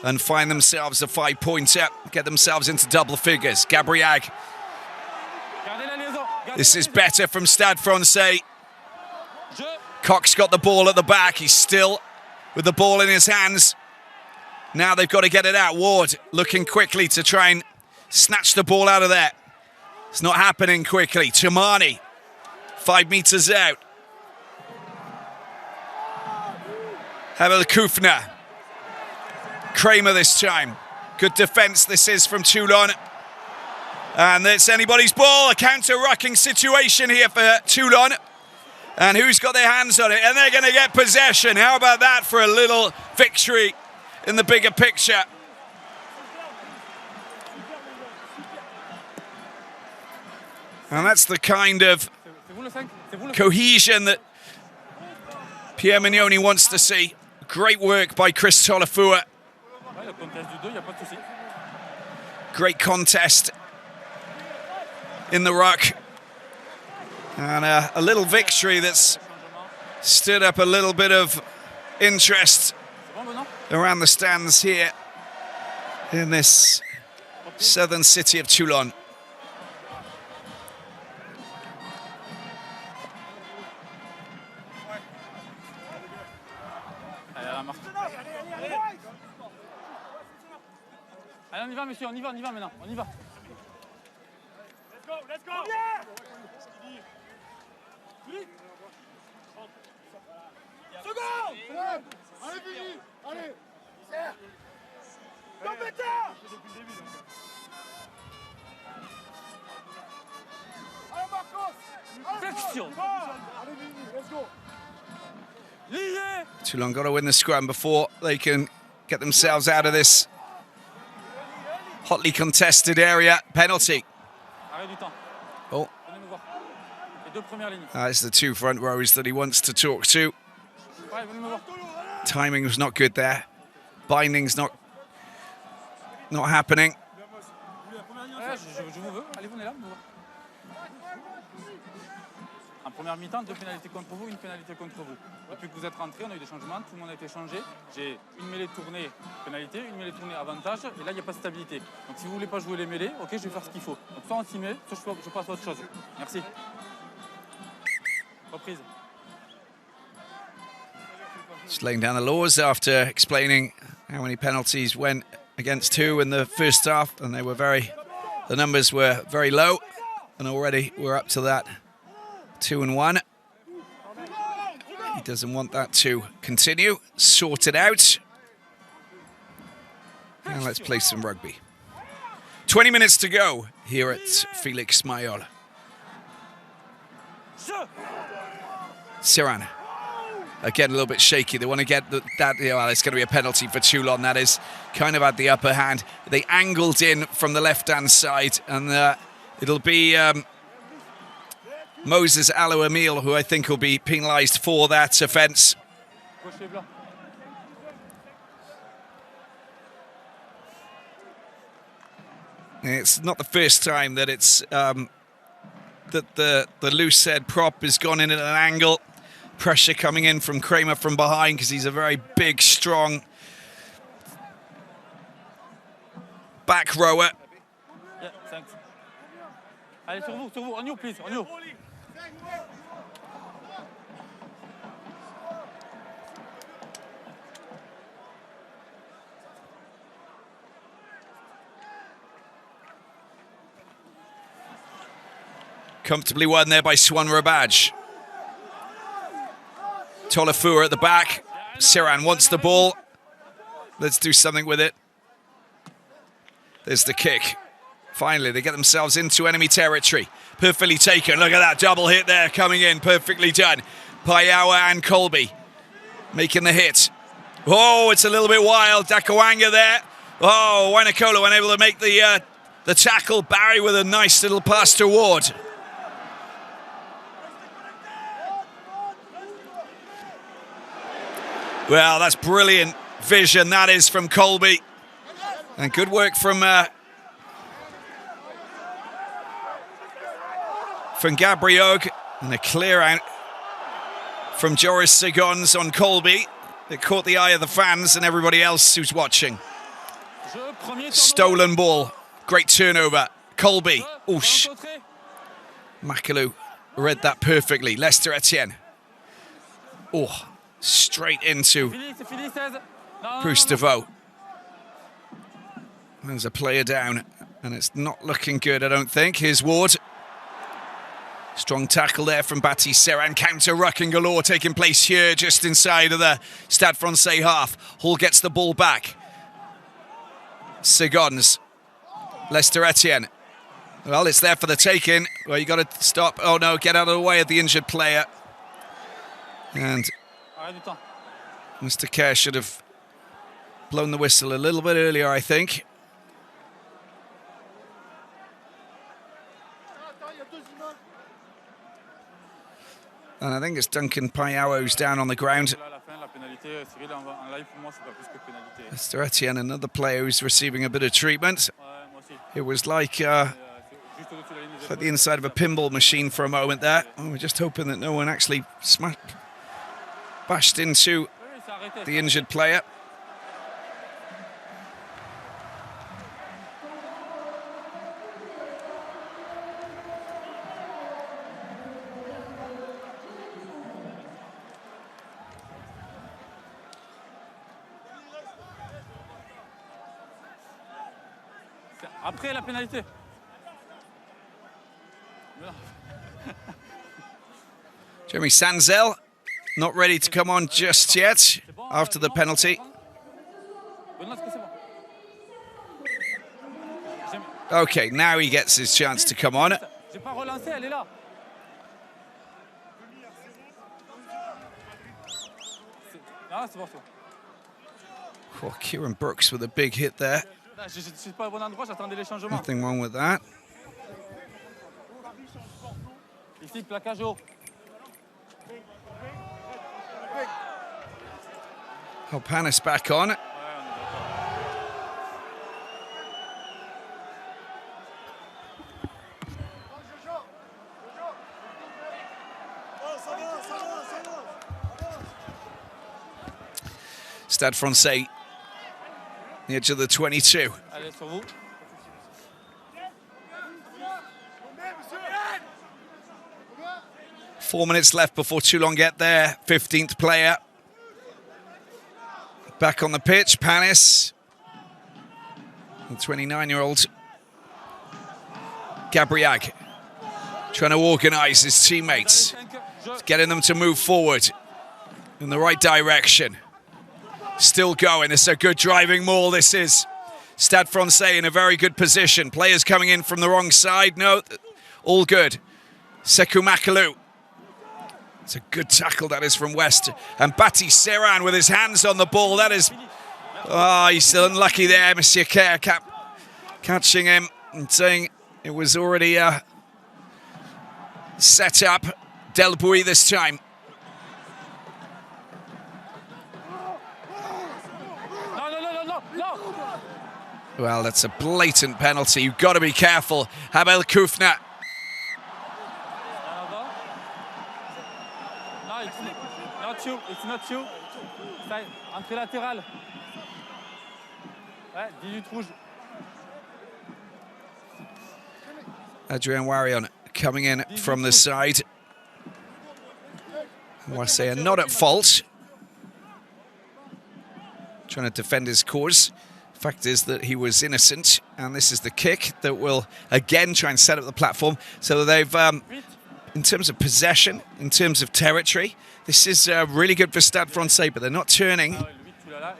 and find themselves a 5-pointer, get themselves into double figures. Gabriag. This is better from Stade Francais. Cox got the ball at the back. He's still with the ball in his hands. Now they've got to get it out. Ward looking quickly to try and snatch the ball out of there. It's not happening quickly. Tamani, 5 meters out. Hebel Kufner. Kramer this time. Good defense this is from Toulon. And it's anybody's ball. A counter-rucking situation here for Toulon. And who's got their hands on it? And they're going to get possession. How about that for a little victory in the bigger picture? And that's the kind of cohesion that Pierre Mignoni wants to see. Great work by Chris Tolafua. Great contest in the ruck. And a little victory that's stirred up a little bit of interest around the stands here in this southern city of Toulon. Allez, on y va, monsieur, on y va maintenant, on y va. Let's go, let's go. Seconde. Allez, Vini. Allez. Serre. Compétent. Allez, Marcos. Flexion. Allez, Vini, let's go. Toulon got to win the scrum before they can get themselves out of this hotly contested area. Penalty. Oh. It's the 2 front rows that he wants to talk to. Timing was not good there. Binding's not happening. En première mi-temps, 2 pénalités contre vous, 1 pénalité contre vous. Depuis que vous êtes rentrés, on a eu des changements, tout le monde a été changé. J'ai une mêlée tournée pénalité, une mêlée tournée avantage, et là il n'y a pas de stabilité. Donc si vous ne voulez pas jouer les mêlées, ok, je vais faire ce qu'il faut. Donc soit on s'y met, soit je passe à autre chose. Merci. Reprise. Just laying down the laws after explaining how many penalties went against who in the first half, and the numbers were very low, and already we're up to that 2-1. He doesn't want that to continue. Sort it out. And let's play some rugby. 20 minutes to go here at Felix Mayol. Siran. Again, a little bit shaky. They want to get that. Well, it's going to be a penalty for Toulon. That is kind of at the upper hand. They angled in from the left-hand side, and it'll be Moses Alou-Emile, who I think will be penalised for that offence. It's not the first time that it's that the loose head prop has gone in at an angle. Pressure coming in from Kramer from behind because he's a very big, strong back rower. Yeah, thanks. Allez, sur vous, on you, please, on you. Comfortably won there by Swan Rabaj. Tolafua at the back. Siran wants the ball. Let's do something with it. There's the kick. Finally, they get themselves into enemy territory. Perfectly taken. Look at that double hit there coming in. Perfectly done. Payawa and Colby making the hit. Oh, it's a little bit wild. Dakawanga there. Oh, Wainakolo unable to make the tackle. Barry with a nice little pass to Ward. Well, that's brilliant vision, that is, from Colby. And good work from Gabriog. And a clear out from Joris Segons on Colby. It caught the eye of the fans and everybody else who's watching. Stolen ball. Great turnover. Colby. Oosh. Macalou read that perfectly. Lester Etienne. Oh, straight into Bruce DeVoe. There's a player down, and it's not looking good, I don't think. Here's Ward. Strong tackle there from Baptiste Serran. Counter rucking galore taking place here, just inside of the Stade Francais half. Hall gets the ball back. Segons. Lester Etienne. Well, it's there for the taking. Well, you got to stop. Oh no, get out of the way of the injured player. And Mr. Kerr should have blown the whistle a little bit earlier, I think. And I think it's Duncan Payao who's down on the ground. Mr. Etienne, another player who's receiving a bit of treatment. It was like the inside of a pinball machine for a moment there. Oh, we're just hoping that no one actually bashed into the injured player. Après la pénalité. Jeremy Sanzel not ready to come on just yet after the penalty. Okay, now he gets his chance to come on. Oh, Kieran Brooks with a big hit there. Nothing wrong with that. Oh, Panis back on. Stade Francais, the edge of the 22. 4 minutes left before Toulon get there. 15th player. Back on the pitch, Panis. The 29-year-old Gabriag trying to organise his teammates, getting them to move forward in the right direction. Still going. It's a good driving maul, this is. Stade Francais in a very good position. Players coming in from the wrong side. No, all good. Sekou Macalou. It's a good tackle, that is, from West. And Baptiste Serran with his hands on the ball. That is... Oh, he's still unlucky there, Monsieur Kerr catching him and saying it was already set up. Delbouy this time. Well, that's a blatant penalty. You've got to be careful. Hamel Koufna. It's not you. Entrée latérale. Ouais, 18 rouge. Adrien Warion coming in from the side. Moisset not at fault. Trying to defend his cause. Fact is that he was innocent, and this is the kick that will again try and set up the platform. So they've, in terms of possession, in terms of territory, this is really good for Stade Francais, but they're not turning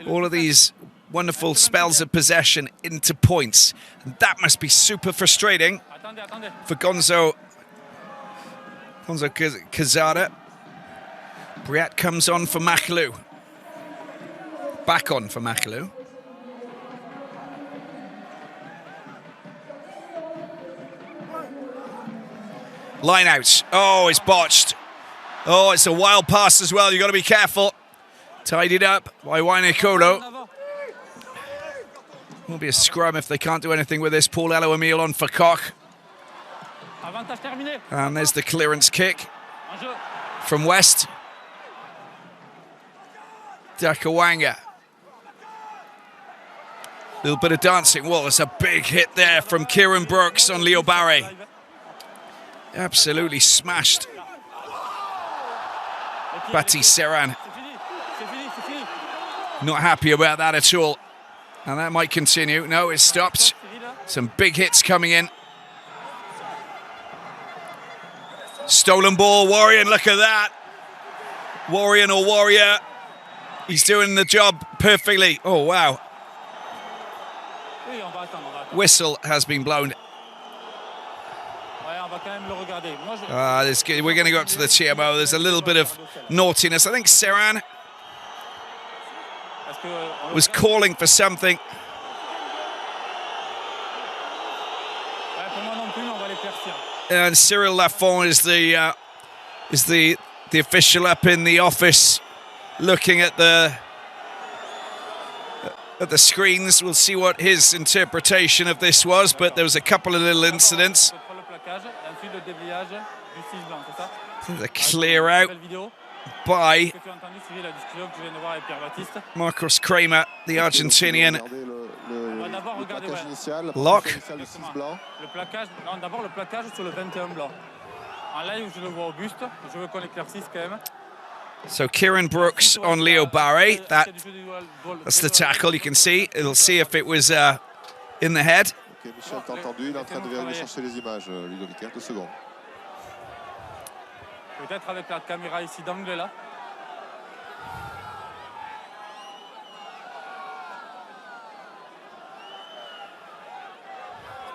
all of these wonderful spells of possession into points. And that must be super frustrating for Gonzo Cazada. Briat comes on for Macalou. Back on for Macalou. Line out. Oh, it's botched. Oh, it's a wild pass as well. You've got to be careful. Tidied up by Wainikolo. Will be a scrum if they can't do anything with this. Paul Eloamil on for Koch. And there's the clearance kick from West. Dakawanga. Little bit of dancing. Well, it's a big hit there from Kieran Brooks on Leo Barre. Absolutely smashed Bati Serran. Not happy about that at all. And that might continue. No, it stopped. Some big hits coming in. Stolen ball, Warrior, look at that. Warrior or Warrior. He's doing the job perfectly. Oh, wow. Whistle has been blown. We're going to go up to the TMO. There's a little bit of naughtiness. I think Serran was calling for something. And Cyril Lafont is the official up in the office, looking at the screens. We'll see what his interpretation of this was, but there was a couple of little incidents. The clear out by Marcos Kramer, the Argentinian. Lock. So Kieran Brooks on Leo Barre. That's the tackle. You can see. It'll see if it was in the head. Ok, Michel, t'as entendu, il est en train de vérifier chercher les images, Ludovic. 2 secondes. Peut-être avec la caméra ici d'angle là.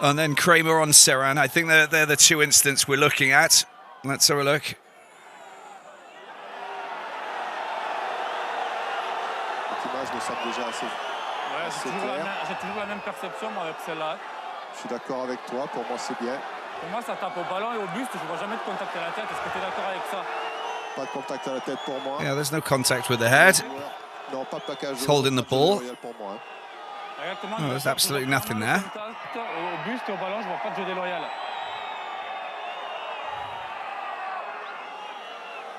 And then Kramer on Serran. I think they're the two incidents we're looking at. Let's have a look. Cette image me semble déjà assez claire. J'ai toujours la même perception moi, avec celle-là. Je suis d'accord avec toi, pour moi c'est bien. Pour moi ça tape au ballon et au buste, je ne vois jamais de contact à la tête. Est-ce que tu es d'accord avec ça? Pas de contact à la tête pour moi. Yeah, there's no contact with the head. Non, pas de plaquage. He's holding the ball. Pour moi. Oh, there's absolutely nothing there. Au buste et au ballon, je vois pas de jeu déloyal.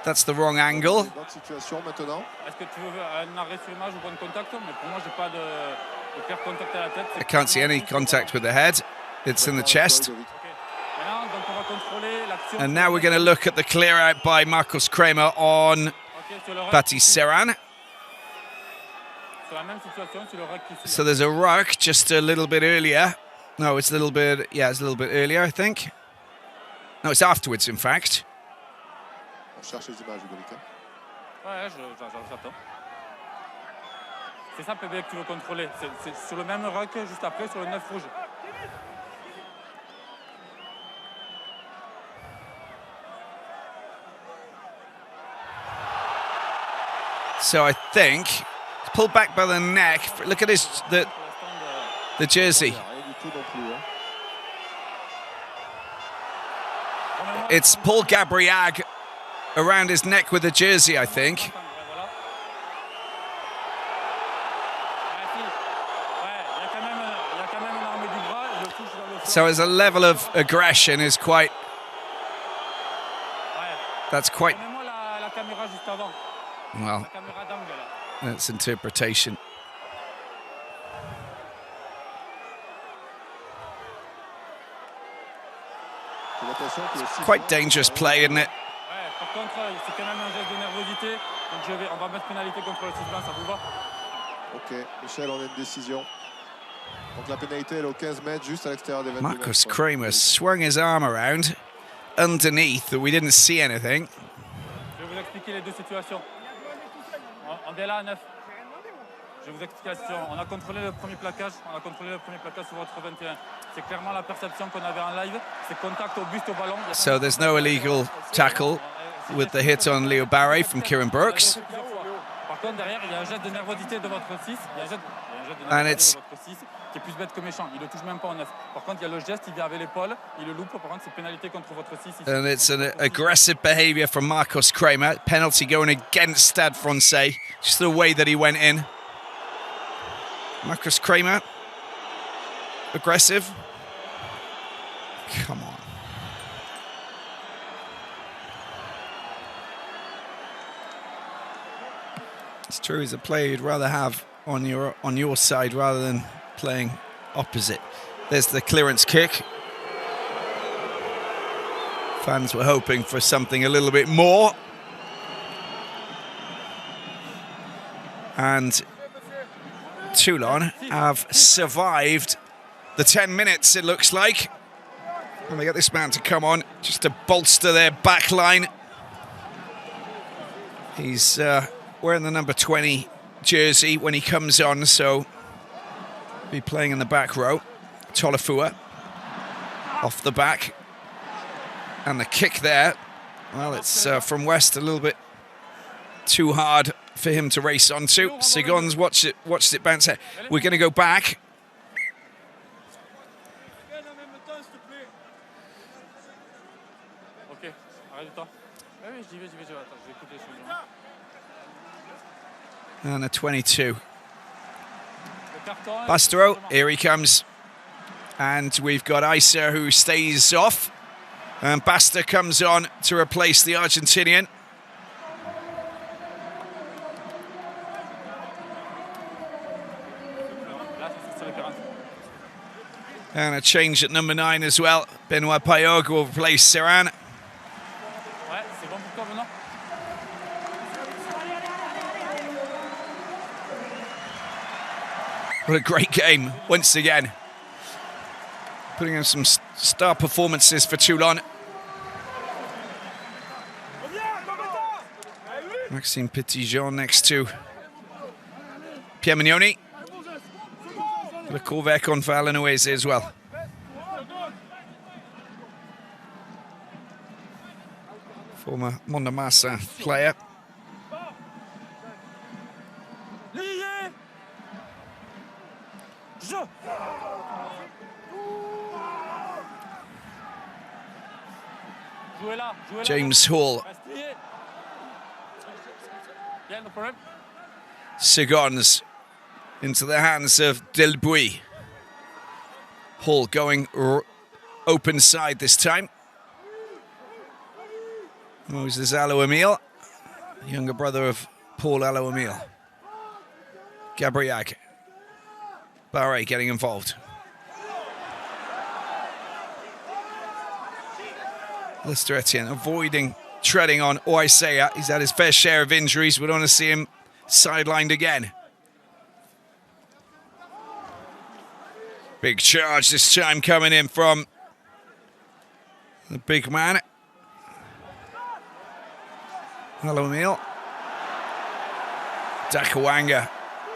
That's the wrong angle. Situation maintenant. Est-ce que tu veux un arrêt sur image ou point de contact? Mais pour moi, j'ai pas de clair contact à la tête. I can't see any contact with the head. It's in the chest. And now we're going to look at the clear out by Marcos Kramer on Bati Serran. So there's a ruck just a little bit earlier. No, it's a little bit, yeah, it's a little bit earlier, I think. No, it's afterwards, in fact. On cherche les images, Ludovic. Ouais, j'attends. C'est ça, PB, que tu veux contrôler. C'est sur le même ruck, juste après, sur le 9 rouge. So I think pulled back by the neck. Look at his the jersey. It's Paul Gabriag around his neck with the jersey, I think. So as a level of aggression is quite. That's quite. Well, that's interpretation. It's quite dangerous play, isn't it? Par contre, c'est quand même un geste de nervosité. Donc on va mettre pénalité contre le 6 blanc, ça vous va? Ok, Michel, on a une décision. Donc la pénalité elle est au 15 mètres, juste à l'extérieur des 22 mètres. Marcos Kramer swung his arm around underneath, but we didn't see anything. Je vais vous expliquer les deux situations. On est là à 9. Je vais vous expliquer la situation. On a contrôlé le premier plaquage. Sur votre 21. C'est clairement la perception qu'on avait en live. C'est contact au buste, au ballon. So there's no illegal tackle with the hit on Leo Barre from Kieran Brooks. Par contre, derrière, il y a un geste de nervosité de votre 6. Il y a un geste de And nervosité de votre 6 qui est plus bête que méchant. Il ne touche même pas en 9. Par contre, il y a le geste, il vient avec l'épaule. Il le loupe. Par contre, c'est pénalité contre votre 6. And it's an aggressive behaviour from Marcos Kramer. Penalty going against Stade Francais. Just the way that he went in. Marcos Kramer. Aggressive. Come on. It's true, he's a player you'd rather have on your side rather than playing opposite. There's the clearance kick. Fans were hoping for something a little bit more. And Toulon have survived the 10 minutes, it looks like. And they get this man to come on just to bolster their back line. He's wearing the number 20 jersey when he comes on, so be playing in the back row. Tolofua off the back. And the kick there, well, it's from West, a little bit too hard for him to race onto. Sigons watched it bounce out. We're going to go back. And a 22. Bastero, here he comes. And we've got Isa who stays off. And Basta comes on to replace the Argentinian. And a change at number 9 as well. Benoit Payog will replace Serran. What a great game, once again. Putting in some star performances for Toulon. Maxime Petitjean next to Pierre Mignoni. Le Corvec on for Alan Oese as well. Former Mondamassa player. James Hall. Sigons into the hands of Delbuy. Hall going open side this time. Moses Alo-Emile, younger brother of Paul Alo-Emile. Gabriag. Barre getting involved. Lester Etienne avoiding treading on Oisea. He's had his fair share of injuries. We don't want to see him sidelined again. Big charge this time coming in from the big man. Alo-Emile. Dakawanga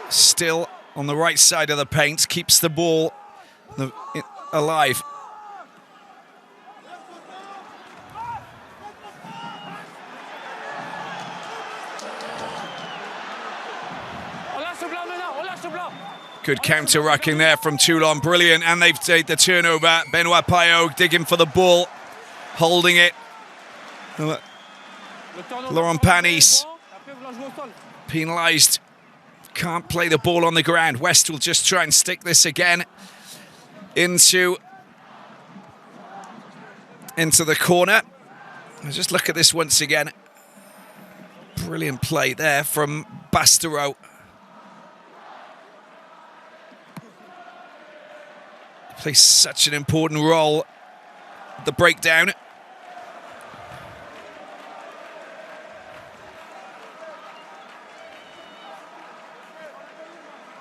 still on the right side of the paint, keeps the ball alive. Good counter-rucking there from Toulon, brilliant, and they've taken the turnover. Benoit Payog digging for the ball, holding it. Laurent Panis penalised, can't play the ball on the ground. West will just try and stick this again into the corner. Just look at this once again. Brilliant play there from Bastero. Plays such an important role. The breakdown.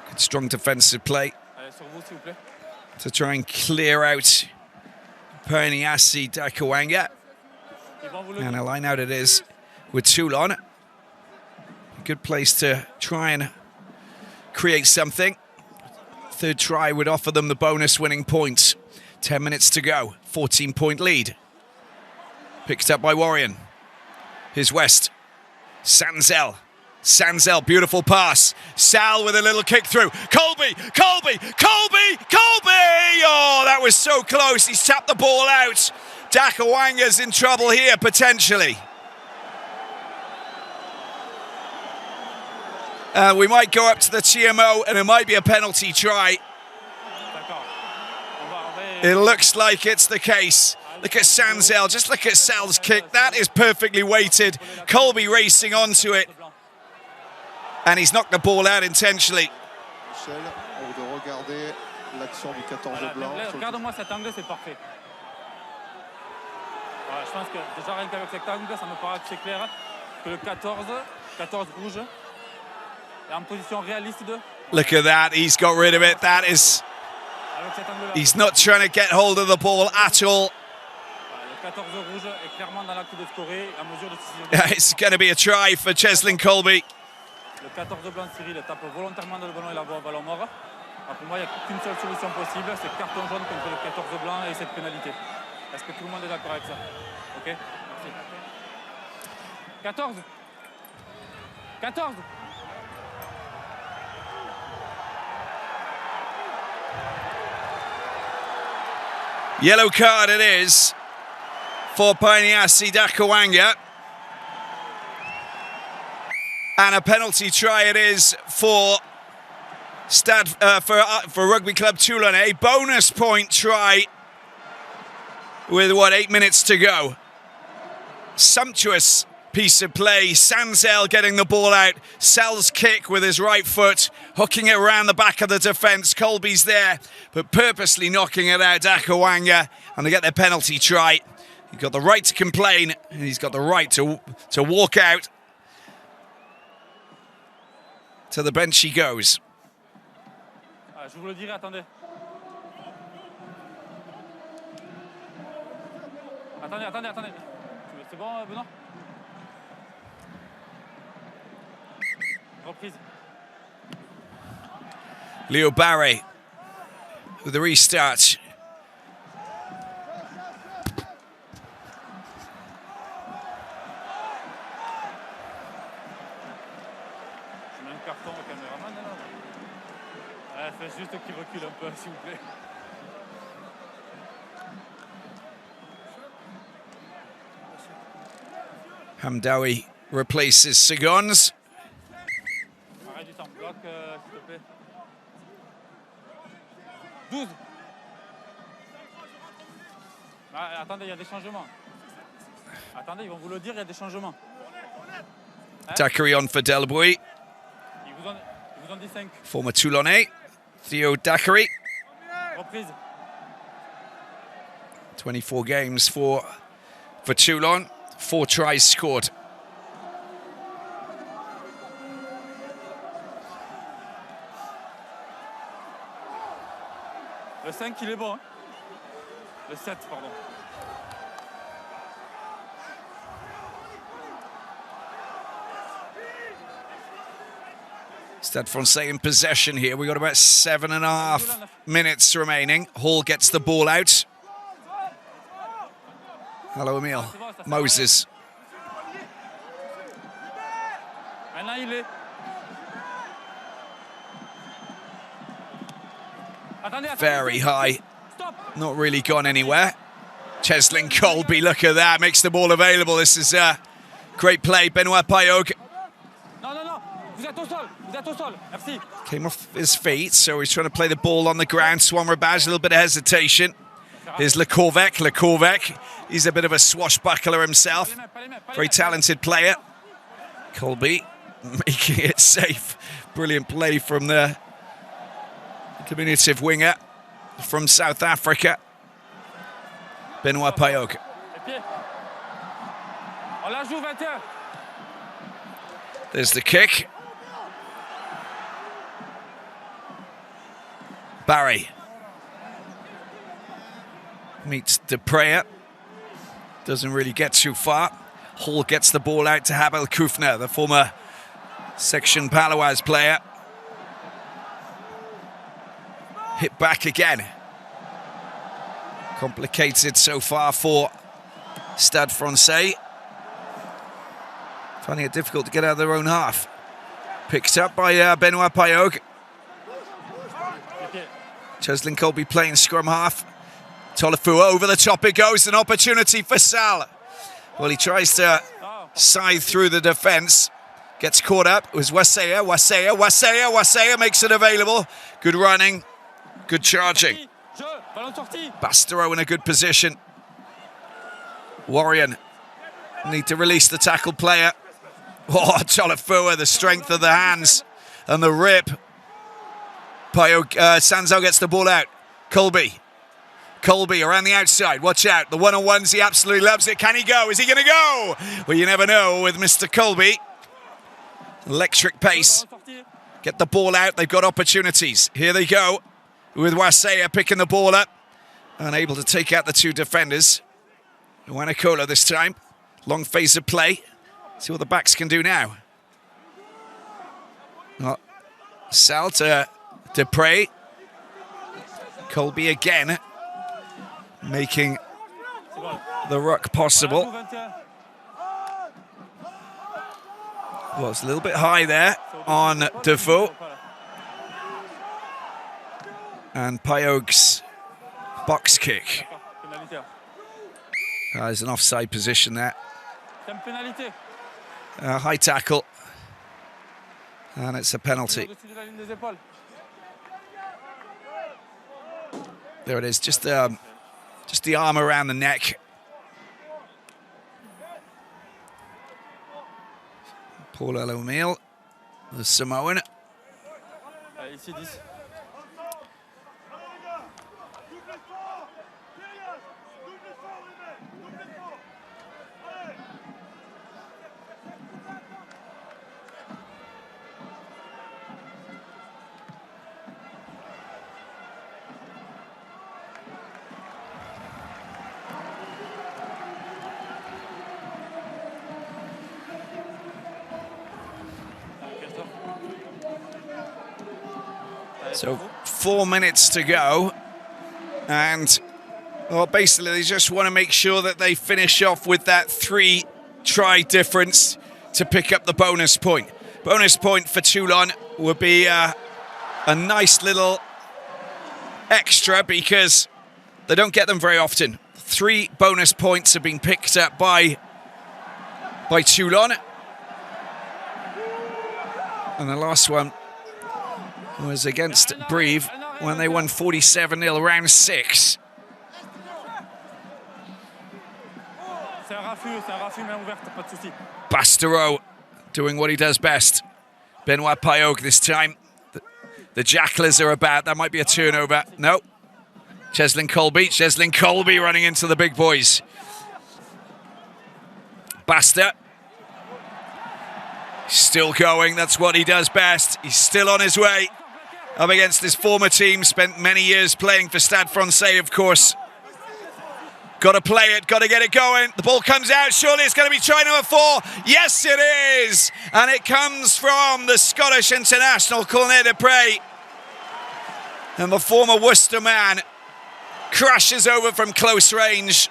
Good strong defensive play to try and clear out Perniassi Dakawanga. And a line out it is with Toulon. A good place to try and create something. Third try would offer them the bonus winning points. 10 minutes to go, 14-point lead. Picked up by Warrion. Here's West. Sanzel. Sanzel, beautiful pass. Sal with a little kick through. Colby! Oh, that was so close. He's tapped the ball out. Dakawanga's in trouble here, potentially. We might go up to the TMO and it might be a penalty try. It looks like it's the case. Look at Sanzel, just look at Sal's kick. That is perfectly weighted. Colby racing onto it. And he's knocked the ball out intentionally. Michel, on de regarder l'action du 14 blanc. Regarde-moi cet angle, c'est parfait. Voilà, je pense que déjà rien qu'avec cet angle, ça me paraît que c'est clair que le 14 rouge, est en position réaliste de... Look at that, he's got rid of it. That is... He's not trying to get hold of the ball at all. Le 14 rouge est clairement dans l'acte de scorer à mesure de... It's going to be a try for Cheslin Colby. Le 14 blanc, Cyril tape volontairement dans le ballon et la voit au ballon mort. Alors pour moi, il n'y a qu'une seule solution possible, c'est carton jaune contre le 14 blanc et cette pénalité. Est-ce que tout le monde est d'accord avec ça? Ok, merci. 14. Yellow card it is for Paniasi Dakawanga. And a penalty try it is for for Rugby Club Toulon. A bonus point try with, 8 minutes to go. Sumptuous piece of play. Sanzel getting the ball out. Sal's kick with his right foot, hooking it around the back of the defence. Colby's there, but purposely knocking it out. Dakawanga, and they get their penalty try. He's got the right to complain, and he's got the right to walk out. To the bench he goes. Je vous le dirai, attendez. Attendez. C'est bon, Benoît? Reprise. Leo Barre with the restart. Faites juste qu'il recule un peu, s'il vous plaît. Hamdawi replaces Sigons. Arrête du temps, bloc, s'il te plaît. 12. Ah, attendez, il y a des changements. Attendez, ils vont vous le dire, il y a des changements. Dakary on for Delboy. Ils vous ont dit 5. Former Toulonnais. Theo Dakary. Reprise. 24 games for Toulon. 4 tries scored. Le 5, il est bon. Hein? Le 7, pardon. Stade Francais in possession here. We've got about 7.5 minutes remaining. Hall gets the ball out. Hello, Emile. Moses. Very high. Not really gone anywhere. Cheslin Colby, look at that. Makes the ball available. This is a great play. Benoit Payog. Came off his feet, so he's trying to play the ball on the ground. Swan Rabaj, a little bit of hesitation. Here's Lekorvec. He's a bit of a swashbuckler himself. Very talented player. Colby making it safe. Brilliant play from the diminutive winger from South Africa. Benoit Payog. There's the kick. Barry meets De Preyer. Doesn't really get too far. Hall gets the ball out to Habel Kufner, the former Section Palawas player. Hit back again. Complicated so far for Stade Francais. Finding it difficult to get out of their own half. Picked up by Benoit Payog. Cheslin Colby playing scrum half. Tolofua over the top it goes. An opportunity for Sal. Well, he tries to scythe through the defence. Gets caught up. It was Wasea makes it available. Good running. Good charging. Bastero in a good position. Warrior need to release the tackle player. Oh, Tolofua, the strength of the hands and the rip. Sanzal gets the ball out. Colby around the outside. Watch out. The one-on-ones, he absolutely loves it. Can he go? Is he going to go? Well, you never know with Mr. Colby. Electric pace. Get the ball out. They've got opportunities. Here they go with Wasea picking the ball up. Unable to take out the two defenders. Wanakola this time. Long phase of play. See what the backs can do now. Sal to Dupre. Colby again. Making the ruck possible. Well, it's a little bit high there on Defoe. And Payog's box kick. There's an offside position there. High tackle. And it's a penalty. There it is, just the arm around the neck. Paul O'Meal, the Samoan. So 4 minutes to go, and well, basically they just want to make sure that they finish off with that 3-try difference to pick up the bonus point. Bonus point for Toulon would be a nice little extra because they don't get them very often. 3 bonus points have been picked up by Toulon, and the last one was against Brive when they won 47-0, round 6. Bastereau doing what he does best. Benoit Payog this time. The Jacklers are about. That might be a turnover. No. Cheslin Colby running into the big boys. Basta. Still going. That's what he does best. He's still on his way. Up against his former team, spent many years playing for Stade Francais, of course. Got to play it, got to get it going. The ball comes out, surely it's going to be try number 4. Yes, it is! And it comes from the Scottish international, Cornet de Prey. And the former Worcester man crashes over from close range.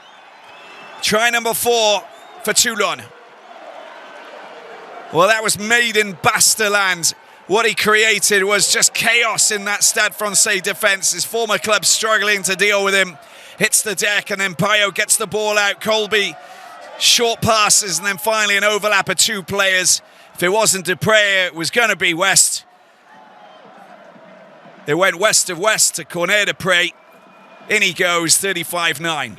Try number 4 for Toulon. Well, that was made in Basterland. What he created was just chaos in that Stade Francais defence. His former club struggling to deal with him. Hits the deck and then Payot gets the ball out. Colby, short passes and then finally an overlap of 2 players. If it wasn't Dupre, it was going to be West. It went west of West to Cornet de Prey. In he goes, 35-9.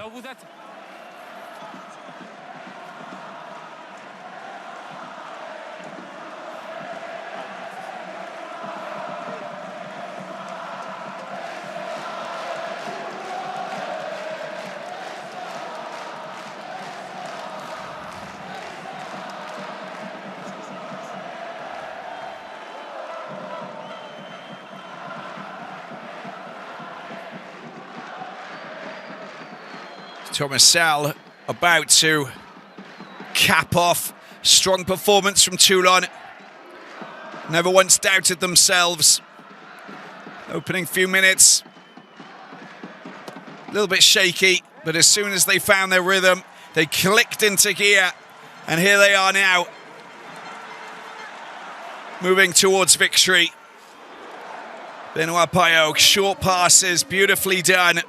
Thomas Sal about to cap off. Strong performance from Toulon. Never once doubted themselves. Opening few minutes. A little bit shaky, but as soon as they found their rhythm, they clicked into gear. And here they are now. Moving towards victory. Benoit Payot, short passes, beautifully done.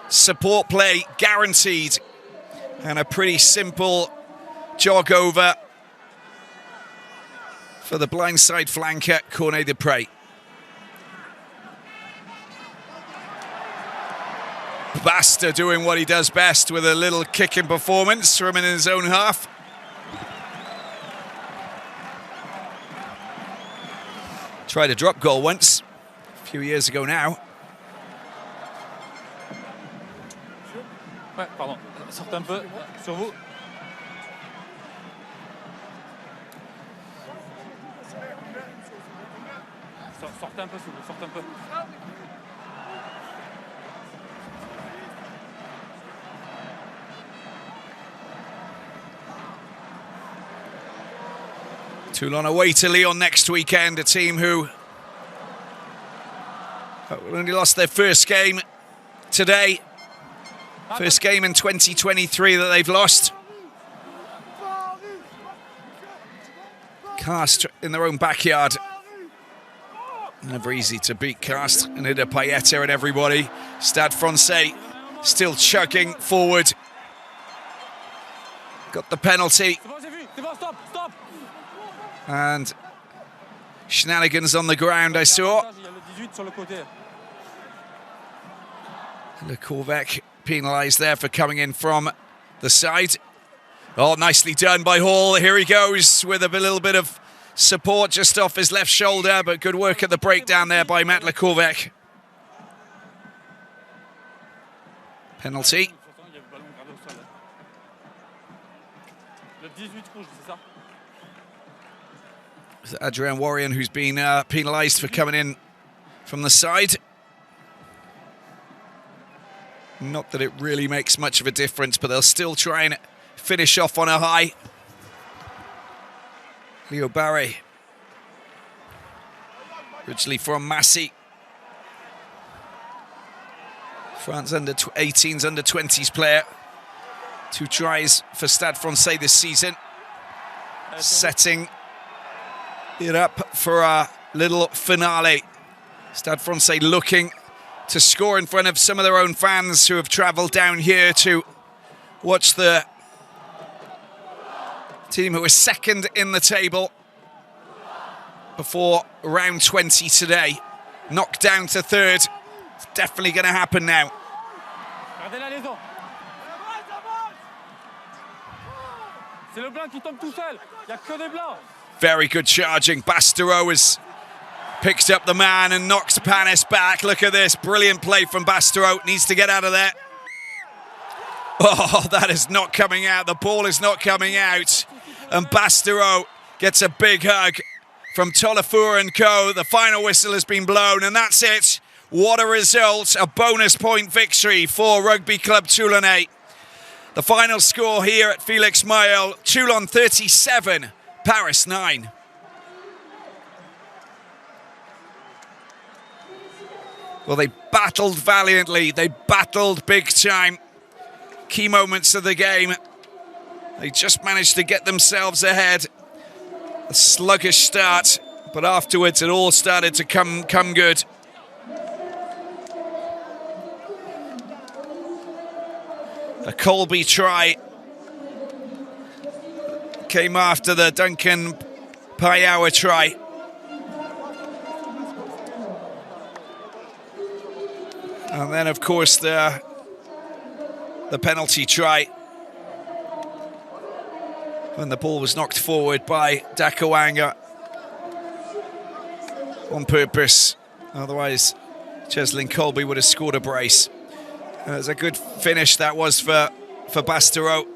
Support play guaranteed, and a pretty simple jog over for the blindside flanker, Cornet de Prey. Basta doing what he does best with a little kicking performance from in his own half. Tried a drop goal once, a few years ago now. Ouais, pardon. Sortez un peu sur vous. Sortez un peu, s'il vous plaît, sortez un peu. Toulon away to Lyon next weekend, a team who only lost their first game today. First game in 2023 that they've lost. Castres in their own backyard. Never easy to beat Castres and Ida Payeta and everybody. Stade Francais still chugging forward. Got the penalty. And shenanigans on the ground, I saw. Le Corvec penalised there for coming in from the side. Oh, nicely done by Hall. Here he goes with a little bit of support just off his left shoulder, but good work at the breakdown there by Matt Le Corvec. Penalty. It's Adrien Warrion who's been penalised for coming in from the side. Not that it really makes much of a difference, but they'll still try and finish off on a high. Leo Barre, originally from Massy. France under 18s, under 20s player. 2 tries for Stade Francais this season. Setting it up for a little finale. Stade Francais looking to score in front of some of their own fans who have travelled down here to watch the team who is second in the table before round 20 today. Knocked down to third. It's definitely going to happen now. Very good charging. Bastereau has picked up the man and knocks Panis back. Look at this. Brilliant play from Bastereau. Needs to get out of there. Oh, that is not coming out. The ball is not coming out. And Bastereau gets a big hug from Tolafur and co. The final whistle has been blown, and that's it. What a result. A bonus point victory for Rugby Club Toulonnais. The final score here at Félix Mayol, Toulon 37, Paris 9. Well, they battled valiantly. They battled big time. Key moments of the game. They just managed to get themselves ahead. A sluggish start, but afterwards it all started to come good. A Colby try came after the Duncan Payawa try. And then, of course, the penalty try when the ball was knocked forward by Dakawanga on purpose. Otherwise, Cheslin Colby would have scored a brace. It was a good finish that was for Bastereau.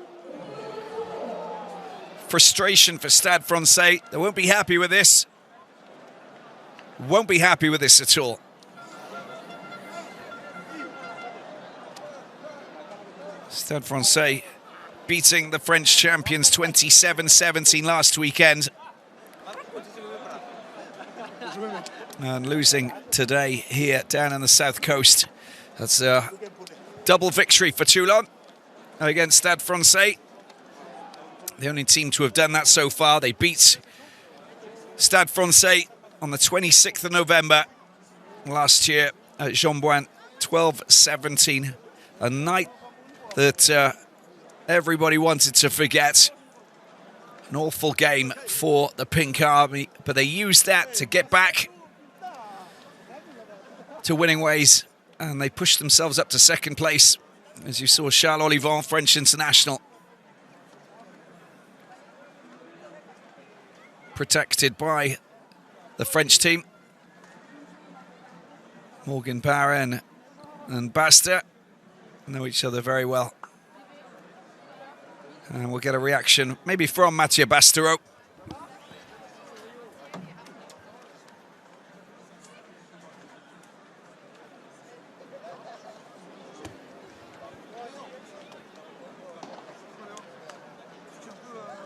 Frustration for Stade Francais. They won't be happy with this. Won't be happy with this at all. Stade Francais beating the French champions 27-17 last weekend. And losing today here down on the south coast. That's a double victory for Toulon against Stade Francais. The only team to have done that so far. They beat Stade Francais on the 26th of November last year at Jean-Bouin, 12-17. A night that everybody wanted to forget. An awful game for the Pink Army, but they used that to get back to winning ways, and they pushed themselves up to second place. As you saw, Charles Olivant, French international, protected by the French team. Morgan Barron and Basta know each other very well. And we'll get a reaction maybe from Mathieu Bastereau.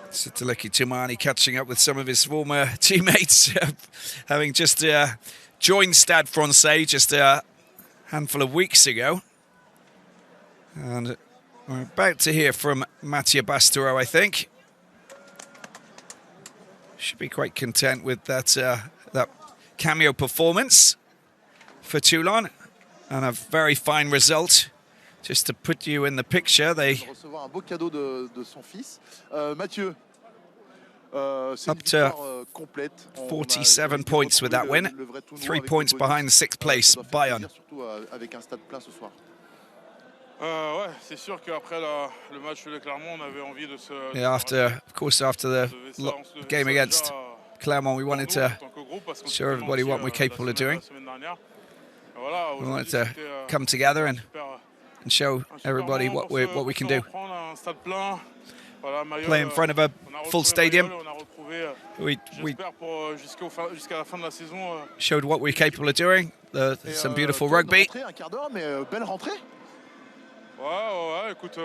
Sitaleki Tumani catching up with some of his former teammates, having just joined Stade Francais just a handful of weeks ago. And we're about to hear from Mathieu Bastereau, I think. Should be quite content with that that cameo performance for Toulon, and a very fine result. Just to put you in the picture, they recevoir un beau cadeau de son fils. Mathieu, up to 47 points with that win. 3 points behind the 6th place Bayonne. Avec un stade plein ce soir. Ouais, c'est sûr qu'après le match de Clermont, on avait envie de se. Yeah, after the game against Clermont, we wanted to show everybody what we're capable of doing. We wanted to come together and show everybody what we can do. Play in front of a full stadium. We showed what we're capable of doing. Some beautiful rugby. Ouais, écoute,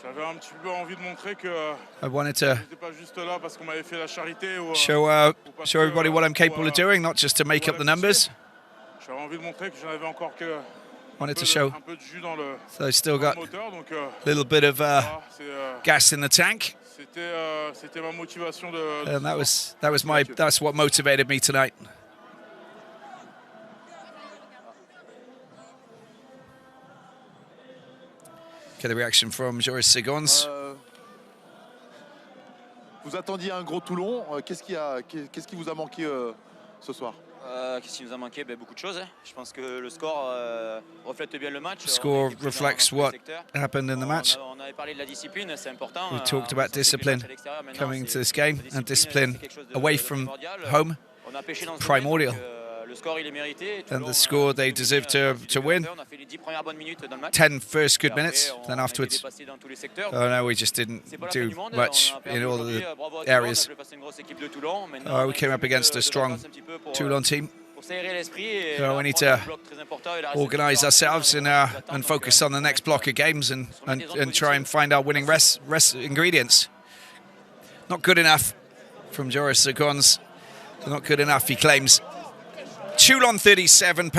j'avais un petit peu envie de montrer que I wanted to j'étais pas juste là parce qu'on m'avait fait la charité ou show everybody what I'm capable of doing, not just to make up the numbers. J'avais envie de montrer que j'en avais encore que wanted to show un peu de jus dans le so I still got moteur, donc a little bit of gas in the tank. C'était ma motivation de And that's what motivated me tonight. Get a reaction from Joris Segons. Vous attendiez un gros Toulon. Qu'est-ce qui vous a manqué ce soir? Qu'est-ce qui nous a manqué? Beaucoup de choses. Je pense que le score reflète bien le match. The score reflects what happened in the match. On avait parlé de la discipline, c'est important. We talked about discipline coming into this game, and discipline away from home, primordial. And the score they deserve to win. 10 first good minutes, then afterwards, oh no, we just didn't do much in all of the areas. We came up against a strong Toulon team. So we need to organise ourselves and focus on the next block of games and try and find our winning rest ingredients. Not good enough from Joris Segons. Not good enough, he claims. Toulon 37.